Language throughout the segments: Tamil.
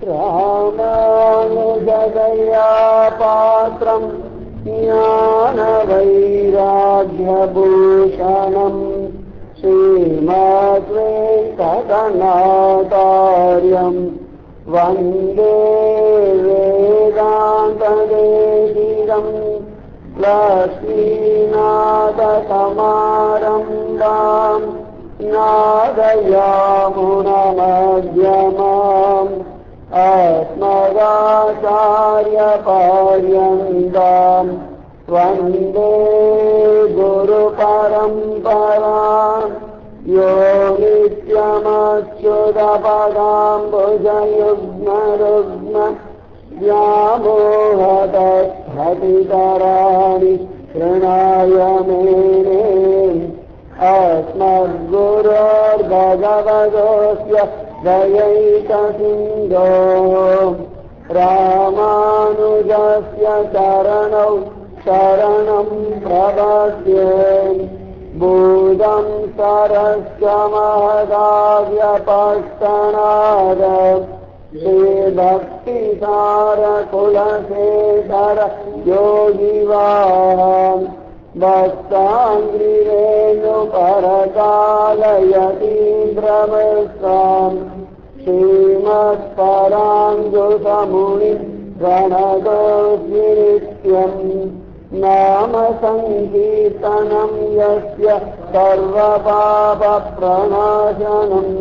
ராமானுஜதயா பாத்ரம் ஞானவைராக்யபூஷணம் ஸ்ரீமத்வேங்கடநாதார்யம் வந்தே வேதாந்ததேசிகம் லக்ஷ்மீநாதசமாரம்பாம் நாதயாமுனமத்யமாம் அஸ்மதாச்சார்யபர்யந்தாம் வந்தே குருபரம்பராம் யோ நித்யமச்சுதபதாம்புஜயுக்மருக்ம व्यामोहतस्फटितराणि तृणाय मेने अस्मद्गुरोर्भगवतोऽस्य दयैकसिन्धोः रामानुजस्य चरणौ शरणं प्रपद्ये बुधं सरस्य महदाव्यपस्तनाद श्रीभक्तिसारकुलशेखर योगिवाहान् भक्ताङ्घ्रिरेणुपरकालयतीन्द्रमिश्रान् श्रीमत्पराङ्गुसमुनि प्रणतोऽस्मि नित्यम् नाम सङ्कीर्तनं यस्य सर्वपापप्रणाशनम्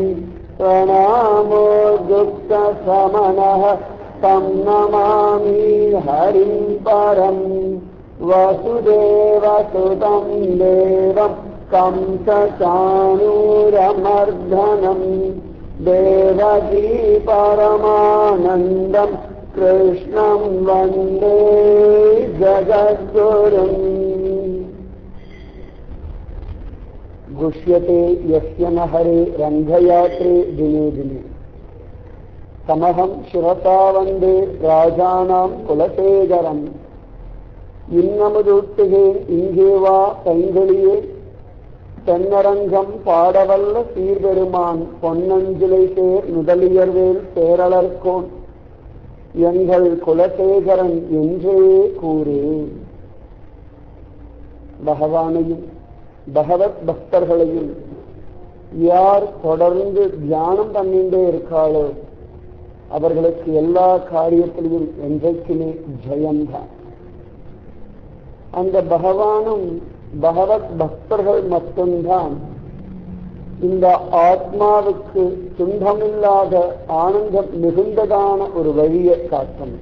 प्रणामो दुःखशमनः तं नमामि हरिं परम् वसुदेवसुतं देवं कंसचाणूरमर्दनं देवकी परमानन्दं कृष्णं वन्दे जगद्गुरुम् गुष्यते यस्य न हरे रंगयात्रे दिने दिने तमहं शिरसा वंदे राजानां कुलशेखरम् இன்னமுதூட்டுகேன் இங்கேவா கைங்களியே தென்னரங்கம் பாடவல்ல சீர்பெருமான் பொன்னஞ்சிலை சேர் முதலியர்வேல் பேரலர்கோன் எங்கள் குலசேகரன் என்றே கூறே. பகவானையும் பகவத் பக்தர்களையும் யார் தொடர்ந்து தியானம் பண்ணிட்டே இருக்காளோ அவர்களுக்கு எல்லா காரியத்திலையும் என்றைக்குமே ஜெயம்தான். அந்த பகவானும் பகவத் பக்தர்கள் மட்டும்தான் இந்த ஆத்மாவுக்கு துன்பமில்லாத ஆனந்தம் மிகுந்ததான ஒரு வழியை காட்டும்.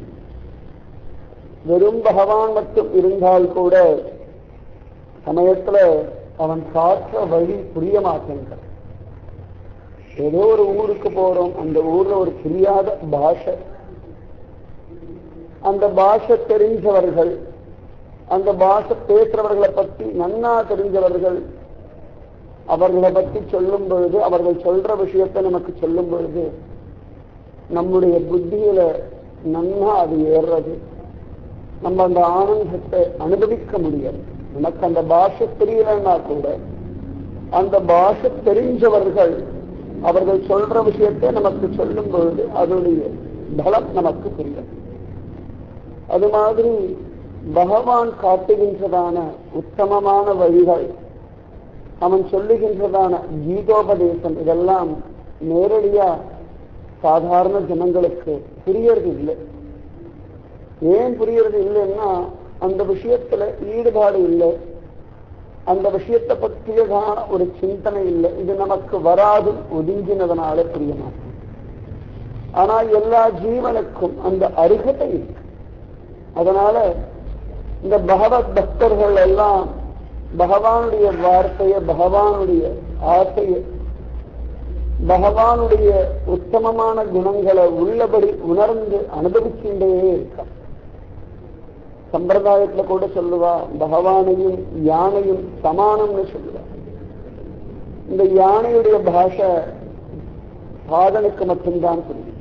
வெறும் பகவான் மட்டும் இருந்தால் கூட சமயத்துல அவன் காற்ற வழி புரிய மாட்டேங்கிறான். ஏதோ ஒரு ஊருக்கு போறோம், அந்த ஊர்ல ஒரு புரியாத பாஷை, அந்த பாஷை தெரிஞ்சவர்கள், அந்த பாஷை பேசுறவர்களை பற்றி நன்னா தெரிஞ்சவர்கள் அவர்களை பற்றி சொல்லும் பொழுது, அவர்கள் சொல்ற விஷயத்தை நமக்கு சொல்லும் பொழுது நம்முடைய புத்தியில நன்னா அது ஏறுறது, நம்ம அந்த ஆனந்தத்தை அனுபவிக்க முடியாது. நமக்கு அந்த பாஷை தெரியலன்னா கூட அந்த பாஷை தெரிஞ்சவர்கள் அவர்கள் சொல்ற விஷயத்தை நமக்கு சொல்லும் பொழுது அதனுடைய பலம் நமக்கு புரியும். அது மாதிரி பகவான் காட்டுகின்றதான உத்தமமான வழிகள், அவன் சொல்லுகின்றதான கீதோபதேசம், இதெல்லாம் நேரடியா சாதாரண ஜனங்களுக்கு புரியறது இல்லை. ஏன் புரியறது இல்லைன்னா அந்த விஷயத்துல ஈடுபாடு இல்லை, அந்த விஷயத்தை பற்றியதான ஒரு சிந்தனை இல்லை. இது நமக்கு வராது, ஒதுங்கினதுனால புரிய மாட்டோம். ஆனா எல்லா ஜீவனுக்கும் அந்த அருகதை இருக்கு. அதனால இந்த பகவத் பக்தர்கள் எல்லாம் பகவானுடைய வார்த்தைய, பகவானுடைய ஆசைய, பகவானுடைய உத்தமமான குணங்களை உள்ளபடி உணர்ந்து அனுபவிச்சுட்டே இருக்கான். சம்பிரதாயத்துல கூட சொல்லுவா, பகவானையும் யானையும் சமானம்னு சொல்லுவா. இந்த யானையுடைய பாஷை சாதனுக்கு மட்டும்தான் புரியும்.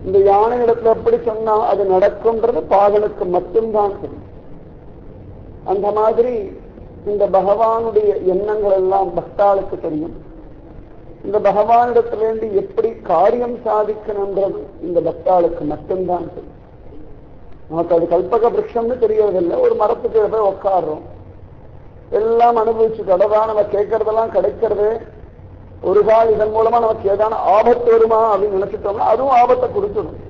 இந்த யானை இடத்துல எப்படி சொன்னா அது நடக்கும்ன்றது பாகனுக்கு மட்டும்தான் தெரியும். அந்த மாதிரி இந்த பகவானுடைய எண்ணங்கள் எல்லாம் பக்தாளுக்கு தெரியும். இந்த பகவானிடத்திலேருந்து எப்படி காரியம் சாதிக்கணும்ன்றது இந்த பக்தாளுக்கு மட்டும்தான் தெரியும். நமக்கு அது கல்பக விருட்சம்னு தெரியறதில்லை. ஒரு மரத்துக்கு போய் உட்காடுறோம், எல்லாம் அனுபவிச்சு கடதான் நம்ம கேட்கறதெல்லாம் கிடைக்கிறது. ஒரு கால் இதன் மூலமா நமக்கு ஏதான ஆபத்து வருமா அப்படின்னு நினைச்சிட்டோம்னா அதுவும் ஆபத்தை கொடுத்துடும்.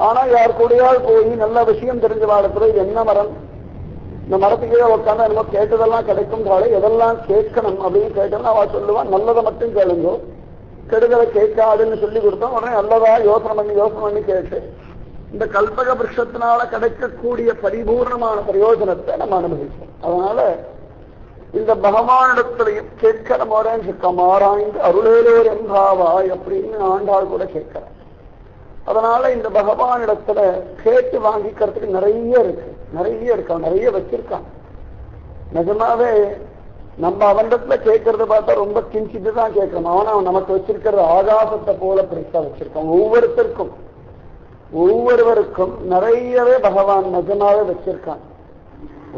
ஆனா யார் கூடயால் போய் நல்ல விஷயம் தெரிஞ்ச வாழத்துல இது என்ன மரம், இந்த மரத்துக்கே உட்காந்து நம்ம கேட்டதெல்லாம் கிடைக்கும், எதெல்லாம் கேட்கணும் அப்படின்னு கேட்டோம்னா அவ சொல்லுவான் நல்லதை மட்டும் கேளுங்கோ, கெடுதலை கேட்காதுன்னு சொல்லி கொடுத்தோம். உடனே நல்லதா யோசனை பண்ணி கேட்டு இந்த கல்பக விருட்சத்தினால கிடைக்கக்கூடிய பரிபூர்ணமான பிரயோஜனத்தை நம்ம அனுபவிச்சோம். அதனால இந்த பகவானிடத்திலையும் கேட்கிற முறை மாறாய்ந்து அருளேலோர் என்றாவாய் அப்படின்னு ஆண்டாள் கூட கேட்கிறார். அதனால இந்த பகவானிடத்துல கேட்டு வாங்கிக்கிறதுக்கு நிறைய இருக்கான், நிறைய வச்சிருக்கான். நிஜமாவே நம்ம அவனிடத்துல கேட்கறத பார்த்தா ரொம்ப கிஞ்சிட்டு தான் கேட்கணும். ஆனா அவன் நமக்கு வச்சிருக்கிறது ஆகாசத்தை போல பெருசா வச்சிருக்கான். ஒவ்வொருவருக்கும் நிறையவே பகவான் நிஜமாவே வச்சிருக்கான்.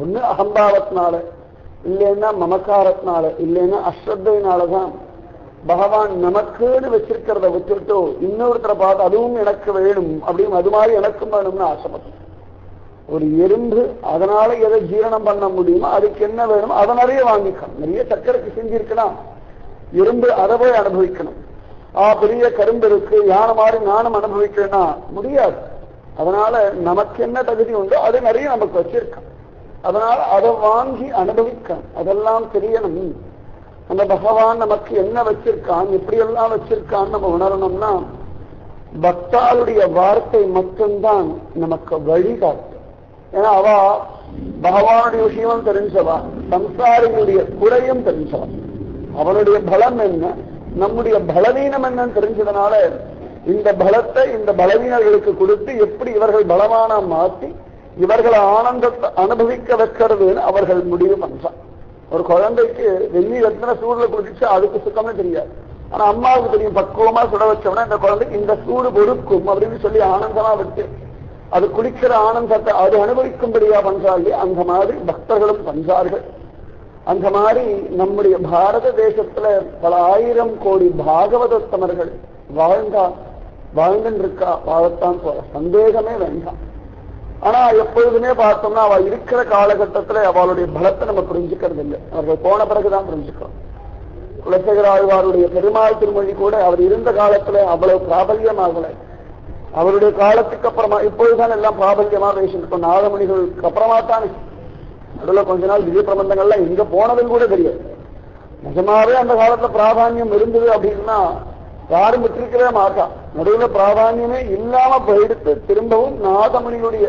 ஒண்ணு அகம்பாவத்தினால, இல்லைன்னா மமக்காரத்தினால, இல்லைன்னா அஸ்ரத்தையினாலதான் பகவான் நமக்குன்னு வச்சிருக்கிறத விட்டுட்டு இன்னொருத்தரை பார்த்து அதுவும் எனக்கு வேணும் அப்படின்னு அது மாதிரி எனக்கும் வேணும்னு ஆசைப்பட்டோம். ஒரு எறும்பு அதனால எதை ஜீரணம் பண்ண முடியுமோ அதுக்கு என்ன வேணுமோ அதை நிறைய வாங்கிக்கணும். நிறைய சக்கரைக்கு செஞ்சிருக்கலாம், எறும்பு அதை போய் அனுபவிக்கணும். பெரிய கரும்பு இருக்கு, யானை மாதிரி நானும் அனுபவிக்கணும்னா முடியாது. அதனால நமக்கு என்ன தகுதி உண்டோ அது நிறைய நமக்கு வச்சிருக்கான். அதனால அதை வாங்கி அனுபவிக்கணும், அதெல்லாம் தெரியணும். அந்த பகவான் நமக்கு என்ன வச்சிருக்கான், எப்படியெல்லாம் வச்சிருக்கான்னு நம்ம உணரணும்னா பக்தாளுடைய வார்த்தை மட்டும்தான் நமக்கு வழிகாட்டும். ஏன்னா அவ பகவானுடைய விஷயமும் தெரிஞ்சவா, சம்சாரிகளுடைய குறையும் தெரிஞ்சவா, அவனுடைய பலம் என்ன, நம்முடைய பலவீனம் என்னன்னு தெரிஞ்சதுனால இந்த பலத்தை இந்த பலவீனர்களுக்கு கொடுத்து எப்படி இவர்கள் பலமான மாற்றி இவர்களை ஆனந்தத்தை அனுபவிக்க வைக்கிறதுன்னு அவர்கள் முடிவு பண்றான். ஒரு குழந்தைக்கு வெந்நீர் எத்தனை சூடுல குடிச்சு அதுக்கு சுத்தமே தெரியாது. ஆனா அம்மாவுக்கு தெரியும், பக்குவமா சுட வச்சோம்னா இந்த குழந்தைக்கு இந்த சூடு பொறுக்கும் அப்படின்னு சொல்லி ஆனந்தமா விட்டு அது குடிக்கிற ஆனந்தத்தை அது அனுபவிக்கும்படியா பண்றாங்க. அந்த மாதிரி பக்தர்களும் பண்றார்கள். அந்த மாதிரி நம்முடைய பாரத தேசத்துல பல ஆயிரம் கோடி பாகவதோத்தமர்கள் வாழ்ந்துன்னு இருக்கா, வாழத்தான் போற சந்தேகமே வேண்டாம். ஆனா எப்பொழுதுமே பார்த்தோம்னா அவ இருக்கிற காலகட்டத்துல அவளுடைய பலத்தை நம்ம புரிஞ்சுக்கிறது இல்லை. அவர்கள் போன பிறகுதான் புரிஞ்சுக்கிறோம். குலசேகர ஆழ்வாருடைய பெருமாள் திருமொழி கூட அவர் இருந்த காலத்துல அவ்வளவு பிராபல்யமாகல. அவருடைய காலத்துக்கு அப்புறமா இப்பொழுதுதான் எல்லாம் பிராபல்யமா பேசிருக்கோம். நாகமணிகளுக்கு அப்புறமா தானே நடுவில் கொஞ்ச நாள் திவ்ய பிரபந்தங்கள்லாம் எங்க போனதுன்னு கூட தெரியாது. நிஜமாவே அந்த காலத்துல பிராதானியம் இருந்தது அப்படின்னா யாரும் விட்டிருக்கவே மாட்டான். நடுவில் பிராதானியமே இல்லாம போயிடுத்து திரும்பவும் நாதமணிகளுடைய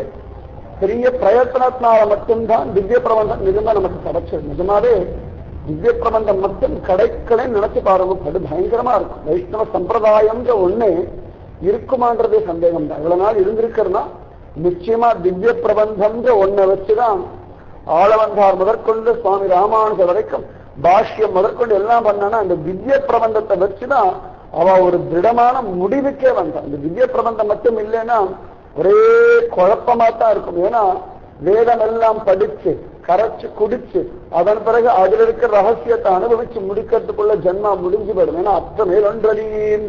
பெரிய பிரயத்தனத்தினால மட்டும்தான் திவ்ய பிரபந்தம் இருந்தா நமக்கு கிடைச்சது. நிஜமாவே திவ்ய பிரபந்தம் மட்டும் கிடைக்கலன்னு நினைச்சு பாருங்க, படு பயங்கரமா இருக்கும். வைஷ்ணவ சம்பிரதாயம்ன்ற ஒண்ணு இருக்குமான்றதே சந்தேகம் தான். இவ்வளவு நாள் இருந்திருக்கிறதுனா நிச்சயமா திவ்ய பிரபந்தம்ன்ற ஒன்னை வச்சுதான் ஆளவந்தார் முதற்கொண்டு சுவாமி ராமானுஜர் வரைக்கும் பாஷ்யம் முதற்கொண்டு எல்லாம் பண்ணானா அந்த திவ்ய பிரபந்தத்தை வச்சுதான் அவ ஒரு திடமான முடிவுக்கே வந்தான். இந்த திவ்ய பிரபந்தம் மட்டும் இல்லைன்னா ஒரே குழப்பமா தான் இருக்கும். ஏன்னா வேதம் எல்லாம் படிச்சு கரைச்சு குடிச்சு அதன் பிறகு அதுல இருக்கிற ரகசியத்தை அனுபவிச்சு முடிக்கிறதுக்குள்ள ஜென்மா முடிஞ்சு போயிடும். ஏன்னா அத்தமேல் ஒன்றறியேன்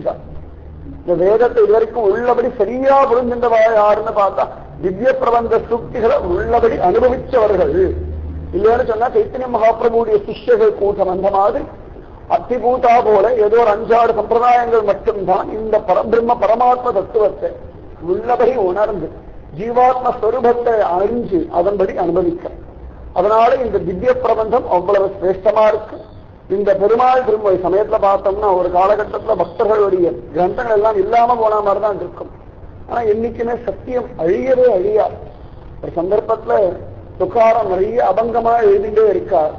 இந்த வேதத்தை இது வரைக்கும் உள்ளபடி சரியா புரிஞ்சின்றவா யாருன்னு பார்த்தா திவ்ய பிரபந்த சுக்திகளை உள்ளபடி அனுபவிச்சவர்கள். இல்லைன்னு சொன்னா சைத்தன்ய மகாபிரபுடைய சிஷ்யர்கள் கூட்டம் அந்த மாதிரி அத்திபூதா போல ஏதோ ஒரு 5-6 சம்பிரதாயங்கள் மட்டும்தான் இந்த பரபிரம்ம பரமாத்ம தத்துவத்தை உள்ளபடி உணர்ந்து ஜீவாத்ம ஸ்வரூபத்தை அறிஞ்சு அதன்படி அனுபவிக்க. அதனால இந்த திவ்ய பிரபந்தம் அவ்வளவு சிரேஷ்டமா இருக்கு. இந்த பெருமாள் திரும்ப சமயத்துல பார்த்தோம்னா ஒரு காலகட்டத்துல பக்தர்களுடைய கிரந்தங்கள் எல்லாம் இல்லாம போன மாதிரிதான் இருக்கும். ஆனா என்னைக்குமே சத்தியம் அழியவே அழியா. ஒரு சந்தர்ப்பத்துல துக்காரம் நிறைய அபங்கமா எழுதிட்டே இருக்கார்.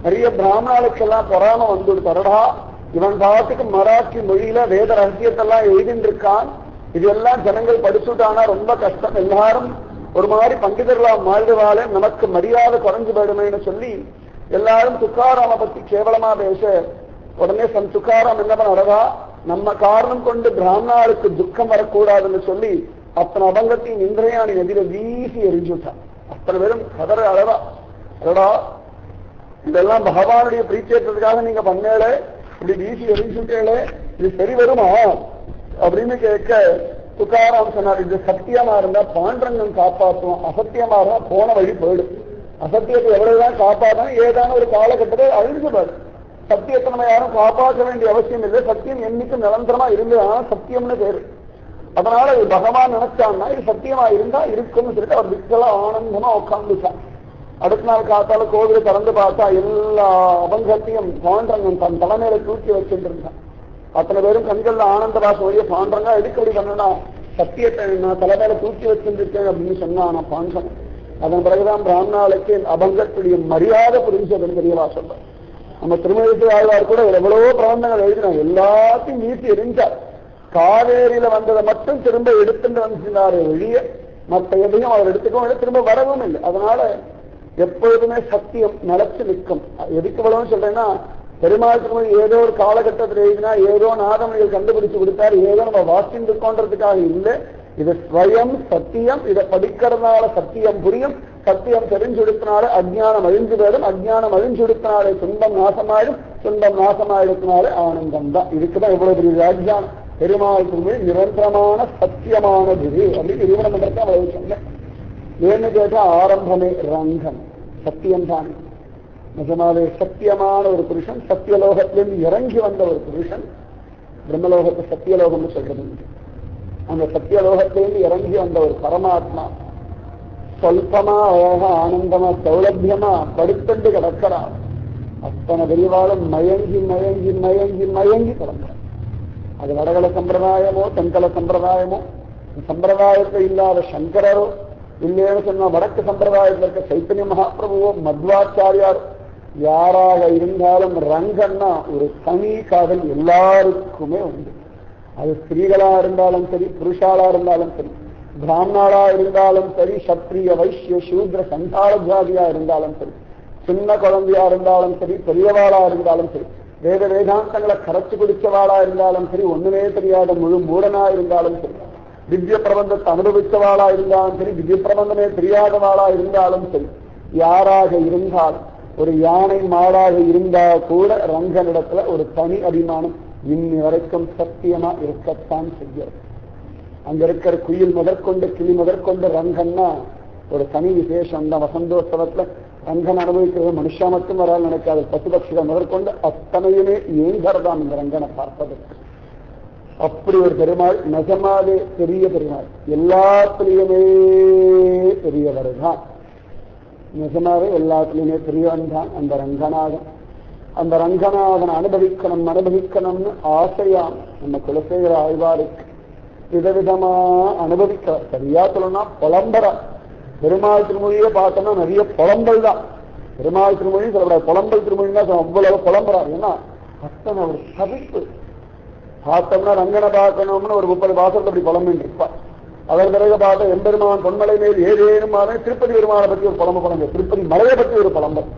நிறைய பிராமணாளுக்கெல்லாம் பொறாம வந்துடுறடா, இவன் பாட்டுக்கு மராட்டி மொழியில வேத ரகசியத்தெல்லாம் எழுதிட்டு இருக்கான், இதெல்லாம் ஜனங்கள் படிச்சுட்டானா ரொம்ப கஷ்டம், எல்லாரும் ஒரு மாதிரி பண்டிதர்களா மாறிடுவாளே, நமக்கு மரியாதை குறைஞ்சு போயிடுமேன்னு சொல்லி எல்லாரும் துக்காராம பத்தி கேவலமா பேச உடனே துக்காராம் என்ன பண்ணா, நம்ம காரணம் கொண்டு பிராமணாளுக்கு துக்கம் வரக்கூடாதுன்னு சொல்லி அத்தனை அபங்கத்தையும் இந்திரயாணி நதியில வீசி எரிஞ்சுட்டான். அத்தனை பேரும் கதற அளவா, அதடா இதெல்லாம் பகவானுடைய பிரீச்சேற்றத்துக்காக நீங்க பண்ணல, இப்படி வீசி எரிஞ்சுட்டே இது சரி வருமா அப்படின்னு கேட்க துக்காராம் சொன்னார், இது சத்தியமா இருந்தா பாண்டரங்கம் காப்பாற்றுவோம், அசத்தியமா இருந்தா போன வழி போயிடும். அசத்தியத்தை எவ்வளவுதான் காப்பாற்றணும், ஏதான ஒரு காலகட்டத்தை அழிஞ்சுபாரு. சத்தியத்தை நம்ம யாரும் காப்பாற்ற வேண்டிய அவசியம் இல்லை. சத்தியம் என்னைக்கும் நிரந்தரமா இருந்ததுனா சத்தியம்னு பேரு. அதனால இது பகவான் நினைச்சான்னா இது சத்தியமா இருந்தா இருக்கும்னு சொல்லிட்டு அவர் விக்கலா ஆனந்தமா உட்காந்துச்சான். அடுத்த நாள் காத்தால கோவிலை திறந்து பார்த்தா எல்லா அபங்கத்தையும் பாண்டரங்கன் தன் தலைமையில தூக்கி வச்சுட்டு இருந்தான். அத்தனை பேரும் கண்கள்ல ஆனந்த பாசம் வழிய பாண்டரங்கா எதுக்கடி பண்ணனா, சத்தியத்தை நான் தலைமையில தூக்கி வச்சுருக்கேன் அப்படின்னு சொன்னான் பாண்டரன். அதன் பிறகுதான் பிராமணாளுக்கு அபங்கத்துடைய மரியாதை புரிஞ்சதுன்னு தெரியவா சொல்ற. நம்ம திருமணத்து ஆழ்வார் கூட எவ்வளவோ பிரபந்தங்கள் எழுதினோம், எல்லாத்தையும் வீசி எரிஞ்சார். காவேரியில வந்ததை மட்டும் திரும்ப எடுத்துட்டு வந்துட்டாரு வெளிய, மற்ற எதையும் அவர் எடுத்துக்கவும் திரும்ப வரவும் இல்லை. அதனால எப்பொழுதுமே சத்தியம் நிலைச்சு நிற்கும். எதுக்கு இவ்வளவு சொல்றேன்னா, பெருமாள் திருமணி ஏதோ ஒரு காலகட்டத்தில் எழுதினா ஏதோ நாதமணிகள் கண்டுபிடிச்சு கொடுத்தாரு, ஏதோ நம்ம வாசிந்து இருக்கோன்றதுக்காக இல்லை. இது ஸ்வயம் சத்தியம். இதை படிக்கிறதுனால சத்தியம் புரியும். சத்தியம் தெரிஞ்செடுத்தினால அஜ்ஞானம் அழிஞ்சு போயிடும். அஜ்ஞானம் அழிஞ்செடுத்தினாலே துன்பம் நாசமாயிடும். துன்பம் நாசமாயிடுத்தினாலே ஆனந்தம் தான். இதுக்குதான் இவ்வளவு பெரிய ராஜ்யானம். பெருமாள் திருமணி நிரந்தரமான சத்தியமானது அப்படின்னு நிறுவனம் பண்றதுக்கு அவ்வளவு சொன்னேன். ஏன்னு கேட்டா ஆரம்பமே ரங்கம் சத்தியம் தான். நிஜமாவே சத்தியமான ஒரு புருஷன், சத்தியலோகத்திலிருந்து இறங்கி வந்த ஒரு புருஷன். பிரம்மலோகத்தை சத்தியலோகம்னு சொல்றது. அந்த சத்தியலோகத்திலிருந்து இறங்கி வந்த ஒரு பரமாத்மா சொல்பமா அழகா ஆனந்தமா சௌலபியமா படுத்தண்டு கிடக்கிறான். அத்தனை பெரியவாளும் மயங்கி மயங்கி மயங்கி மயங்கி கிடக்கிறான். அது வடகல சம்பிரதாயமோ தென்கல சம்பிரதாயமோ, சம்பிரதாயத்தில் இல்லாத சங்கரரோ இல்லைன்னு சொன்னா வடக்கு சம்பிரதாயத்தில் இருக்க சைத்தன்ய மகாபிரபுவோ மத்வாச்சாரியார் யாராக இருந்தாலும் ரங்கன்னா ஒரு தனி காதல் எல்லாருக்குமே உண்டு. அது ஸ்திரீகளா இருந்தாலும் சரி, புருஷாலா இருந்தாலும் சரி, பிராமணாளா இருந்தாலும் சரி, சத்திரிய வைசிய சூத்ர சந்தான ஜாதியா இருந்தாலும் சரி, சின்ன குழந்தையா இருந்தாலும் சரி, பெரியவாளா இருந்தாலும் சரி, வேத வேதாந்தங்களை கரைச்சு குடிச்சவாளா இருந்தாலும் சரி, ஒண்ணுமே தெரியாத முழு மூடனா இருந்தாலும் சரி, திவ்ய பிரபந்தத்தை அனுபவிச்சவாளா இருந்தாலும் சரி, திவ்ய பிரபந்தமே தெரியாதவாளா இருந்தாலும் சரி, யாராக இருந்தாலும் ஒரு யானை மாடாக இருந்தா கூட ரங்கனிடத்துல ஒரு தனி அபிமானம் இன்னி வரைக்கும் சத்தியமா இருக்கத்தான் செய்யும். அங்க இருக்கிற குயில் முதற்கொண்டு கிளி முதற்கொண்டு ரங்கன்னா ஒரு தனி விசேஷம் தான். வசந்தோத்சவத்துல ரங்கன் அனுபவிக்கிறது மனுஷா மட்டும் வராது நினைக்காது. பசுபக்ஷிகள் முதற்கொண்டு அத்தனையுமே ஏங்கறதாம் இந்த ரங்கனை பார்ப்பதற்கு. அப்படி ஒரு பெருமாள், நிஜமாவே பெரிய பெருமாள், எல்லாத்திலையுமே பெரியவர் தான். நிஜமாவே எல்லாத்திலையுமே பெரியவன் தான் அந்த ரங்கநாதன். அந்த ரங்கநாதன் அனுபவிக்கணும் அனுபவிக்கணும்னு ஆசையாம் நம்ம குலசேகர ஆழ்வாருக்கு விதவிதமா அனுபவிக்க. சரியா சொல்லணும்னா புலம்பர. பெருமாள் திருமொழியே பார்த்தோம்னா நிறைய புலம்பல் தான். பெருமாள் திருமொழி சொல்லக்கூடாது, புலம்பல் திருமொழின்னா அவ்வளவு புலம்புறாரு. ஏன்னா அத்தனை ஒரு தவிப்பு. பார்த்தோம்னா ரங்கனை பார்க்கணும்னு ஒரு 30 வாசல் அப்படி புலம்பின்னு இருப்பார். அதன் பிறகு பார்த்த எம்பெருமான் பொன்மலை மேல் ஏதேனும் திருப்பதி பெருமானை பற்றி ஒரு புலம்பல், திருப்பதி மலையை பற்றி ஒரு புலம்பல்,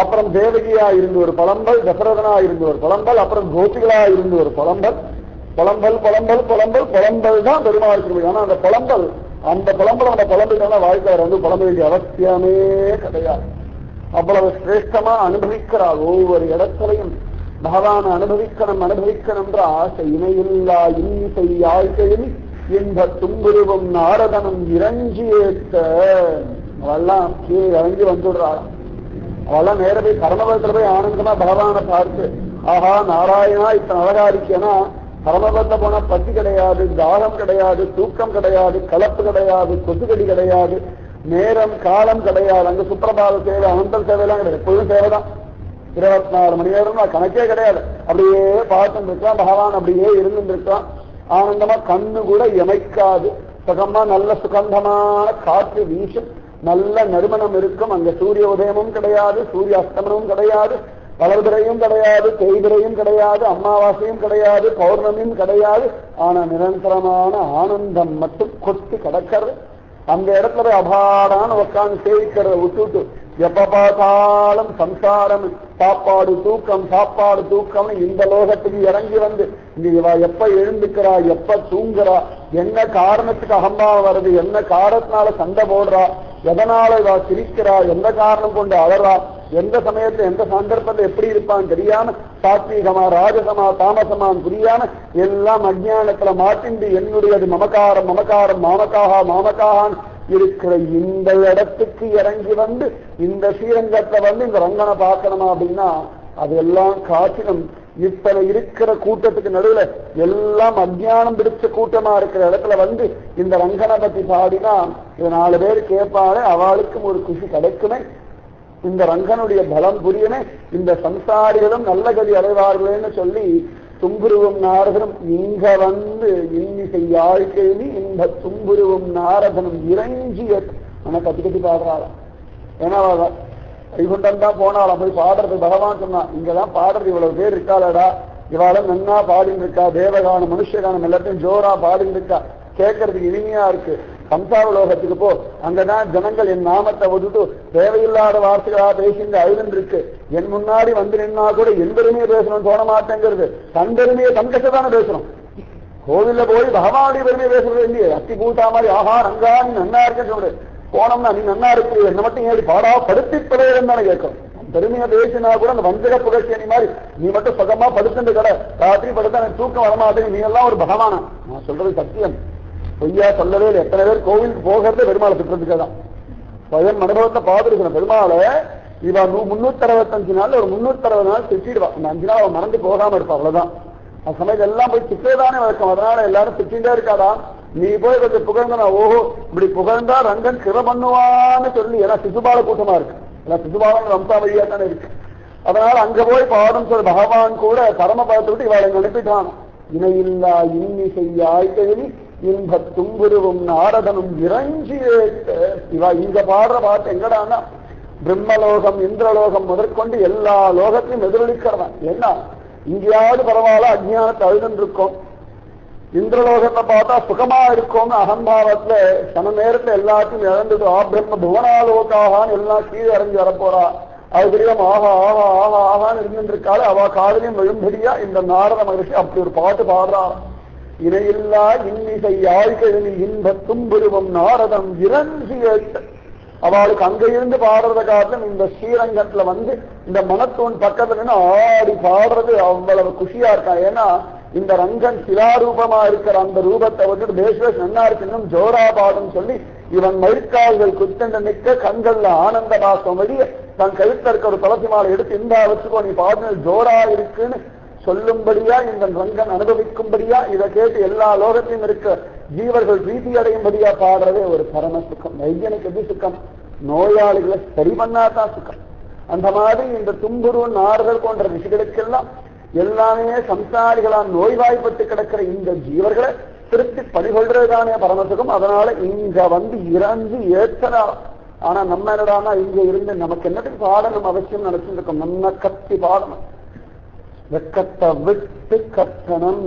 அப்புறம் தேவகியா இருந்து ஒரு புலம்பல், தசரதனா இருந்து ஒரு புலம்பல், அப்புறம் கோபிகளா இருந்து ஒரு புலம்பல். புலம்பல் புலம்பல் புலம்பல் புலம்பல் தான் பெருமாள் திருமொழி. ஆனா அந்த புலம்பல், அந்த புலம்பல் அந்த புலம்பிட்டால வாழ்க்கையில வந்து புலம்ப வேண்டிய அவசியமே கிடையாது. அவ்வளவு சிரேஷ்டமா அனுபவிக்கிறார். ஒவ்வொரு இடத்துலையும் பகவான் அனுபவிக்கணும் அனுபவிக்கணும்ன்ற ஆசை இணையில்லா இன்னிசை வாழ்க்கையில் இந்த துன்புருவம் நாரதனும் இறங்கி ஏற்ற அவெல்லாம் கீழே இறங்கி வந்துடுறாளாம். அவெல்லாம் நேர போய் கர்மபதத்துல போய் ஆனந்தமா பகவானை பார்த்து, ஆஹா நாராயணா இத்தனை அழகா இருக்கேன்னா, கர்மபதத்துல போனா பசி கிடையாது, தாகம் கிடையாது, தூக்கம் கிடையாது, கலப்பு கிடையாது, கொசுக்கடி கிடையாது, நேரம் காலம் கிடையாது. அங்க சுப்பிரபாத சேவை அனந்தல் சேவையெல்லாம் கிடையாது, எப்பொழுதும் சேவைதான். 24 மணி நேரம் கணக்கே கிடையாது. அப்படியே பார்த்துட்டு இருக்கான் பகவான், அப்படியே இருந்துட்டு இருக்கான். ஆனந்தமா கண்ணு கூட இமைக்காது. சுகமா நல்ல சுகந்தமான காற்று வீசும், நல்ல நறுமணம் இருக்கும். அங்க சூரிய உதயமும் கிடையாது, சூரிய அஸ்தமனமும் கிடையாது, வளர்பிறையும் கிடையாது, தேய்பிறையும் கிடையாது, அமாவாசையும் கிடையாது, பௌர்ணமியும் கிடையாது. ஆனா நிரந்தரமான ஆனந்தம் மட்டும் கொட்டி கிடக்கிறது. அந்த இடத்துல போய் அபாடான உட்காந்து சேவிக்கிறத விட்டுட்டு எப்ப பார்த்தாலும் சம்சாரம், சாப்பாடு தூக்கம் சாப்பாடு தூக்கம், இந்த லோகத்துக்கு இறங்கி வந்து இங்க இவ எப்ப எழுந்துக்கிறா, எப்ப தூங்குறா, என்ன காரணத்துக்கு அகம்பாவம் வருது, என்ன காரணத்தினால சண்டை போடுறா, எதனால இவ சிரிக்கிறா, எந்த காரணம் கொண்டு அழறா, எந்த சமயத்துல எந்த சந்தர்ப்பத்துல எப்படி இருப்பான்னு தெரியாம சாத்வீகமா ராஜசமா தாமசமான்னு புரியாம எல்லாம் அஜ்ஞானத்துல மாட்டிண்டு என்னுடையது மமகாரம் மமகாரம் மாமக்காகா மாமக்காகான்னு இருக்கிற இந்த இடத்துக்கு இறங்கி வந்து இந்த ஸ்ரீரங்கத்துல வந்து இந்த ரங்கனை பார்க்கணுமா அப்படின்னா அதெல்லாம் காட்டிலும் இத்தனை இருக்கிற கூட்டத்துக்கு நடுவுல எல்லாம் அஜ்ஞானம் பிடிச்ச கூட்டமா இருக்கிற இடத்துல வந்து இந்த ரங்கனை பத்தி பாடினா இது 4 பேர் கேட்பாரு, அவளுக்கும் ஒரு குஷி கிடைக்குமே, இந்த ரங்கனுடைய பலம் புரியுமே, இந்த சம்சாரிகளும் நல்ல கதி அடைவார்களேன்னு சொல்லி தும்புருவும் நாரதனும் இங்க வந்து இன்னிசை யாழ்கேணி இந்த தும்புருவும் நாரதனும் இறைஞ்சிய கத்தி கத்தி பாடுறாளாம். ஏன்னா வைகுண்டம் தான் போனாலும் போய் பாடுறது பகவான் சொன்னான், இங்கதான் பாடுறது இவ்வளவு பேர் இருக்காளடா, இவாளும் நன்னா பாடின்னு இருக்கா, தேவகானம் மனுஷகானம் எல்லாத்தையும் ஜோரா பாடின்னு இருக்கா, கேட்கறதுக்கு இனிமையா இருக்கு, சம்சாரலோகத்துக்கு போ, அங்கதான் ஜனங்கள் என் நாமத்தை விட்டுட்டு தேவையில்லாத வார்த்தைகளா பேசிட்டு அழுதுன்னு இருக்கு, என் முன்னாடி வந்து நின்னா கூட என் பெருமையை பேசணும்னு தோண மாட்டேங்கிறது, தன் பெருமையை தன் கஷ்டத்தானே பேசணும். கோவில்ல போய் பகவானுடைய பெருமையை பேசுறது இல்லையே, அத்தி பூட்டா மாதிரி ஆஹா ரங்கா நீ நன்னா இருக்கேன்னு சொல்லு, போனோம்னா நீ நன்னா இருக்கு என்ன மட்டும் ஏறி பாடா படுத்தி படையிடம் தானே கேட்கும். பெருமையை பேசினா கூட அந்த வஞ்சக புகழ்ச்சி மாதிரி நீ மட்டும் சுகமா படுத்துட்டு கடை ராத்திரி படுத்தா எனக்கு தூக்கம் வரமாட்டேங்க, நீ எல்லாம் ஒரு பகவானா. நான் சொல்றது சத்தியம், பொய்யா சொல்லவே இல்லை. எத்தனை பேர் கோவிலுக்கு போகிறது பெருமாளை திட்டுறதுக்காதான். பயம் அனுபவத்தை பார்த்துருக்கணும். பெருமாளை இவா 365 நாள் ஒரு 360 நாள் திட்டிடுவா, அந்த 5 நாள் அவன் மறந்து போகாம இருப்பா, அவ்வளவுதான். அந்த சமயத்து எல்லாம் போய் திட்டேதானே வழக்கம், அதனால எல்லாரும் திட்டிகிட்டே இருக்காதா, நீ போய் கொஞ்சம் புகழ்ந்தா ஓஹோ இப்படி புகழ்ந்தா ரங்கன் சிவ பண்ணுவான்னு சொல்லி, ஏன்னா சிசுபால கூட்டமா இருக்கு, ஏன்னா சிசுபாலன் வம்சாவழியா தானே இருக்கு, அதனால அங்க போய் பாடும் சொல்லி பகவான் கூட பரம பதத்தை விட்டு இவாளை அனுப்பிட்டான். இணையில்லா இன்னிசை ஆய்கழி இன்ப தும்புருவும் நாரதனும் இறைஞ்சி இவா இங்க பாடுற பாட்டு எங்கடான்னா பிரம்மலோகம் இந்திரலோகம் முதற்கொண்டு எல்லா லோகத்தையும் எதிரொலிக்கிறவன். ஏன்னா இங்கேயாவது பரவாயில்ல அஜ்ஞானத்தை அழுதுன்னு இருக்கும், இந்திரலோகத்தை பார்த்தா சுகமா இருக்கும்னு அகம்பாவத்துல சம நேரத்துல எல்லாத்தையும் இழந்துட்டு பிரம்ம புவனாலோகாகான்னு எல்லாம் கீழே இறங்கி வரப்போறா, அது தெரியாம ஆஹா ஆஹா ஆஹா ஆகான்னு இருந்துட்டு இருக்காள். அவ காதலையும் விழும்படியா இந்த நாரத மகிழ்ச்சி அப்படி ஒரு பாட்டு பாடுறா. இணையில்லா இன்னிசை ஆழ்கழனி இன்ப தும்புருவம் நாரதம் இறஞ்சி அவளுக்கு அங்க இருந்து பாடுறத காரணம் இந்த ஸ்ரீரங்கத்துல வந்து இந்த மனத்தூன் பக்கத்துல ஆடி பாடுறது அவ்வளவு குஷியா இருக்கா. ஏன்னா இந்த ரங்கன் சிலாரூபமா இருக்கிற அந்த ரூபத்தை விட்டுட்டு தேசவேஷ் நன்னா இருக்கு இன்னும் ஜோரா பாடும் சொல்லி இவன் மறுக்கால்கள் குத்தண்ட நிற்க கண்கள்ல ஆனந்த பாசம் வழிய தன் கழுத்த இருக்க ஒரு துளசி மாலை எடுத்து இந்த வச்சுக்கோ நீ பாடுன ஜோரா இருக்குன்னு சொல்லும்படியா இந்த ரங்கன் அனுபவிக்கும்படியா இதை கேட்டு எல்லா லோகத்தையும் இருக்க ஜீவர்கள் பிரீதி அடையும்படியா பாடுறதே ஒரு பரம சுகம். வைத்தியனுக்கு எது சுகம், நோயாளிகளை சரி பண்ணாதான் சுகம். அந்த மாதிரி இந்த தும்புரு நார்கள் போன்ற ரிஷிகளுக்கெல்லாம் எல்லாமே சம்சாரிகளால் நோய்வாய்ப்பட்டு கிடக்கிற இந்த ஜீவர்களை திருப்தி பணிகொள்றதுதானே பரமசுகம். அதனால இங்க வந்து இறந்து ஏற்றனா. ஆனா நம்ம என்னடானா இங்க இருந்து நமக்கு என்னத்துக்கு பாடணும் அவசியம் நினைச்சிருக்கோம், நம்ம கத்தி பாடணும். வெக்கத்தை விட்டு கத்தனம்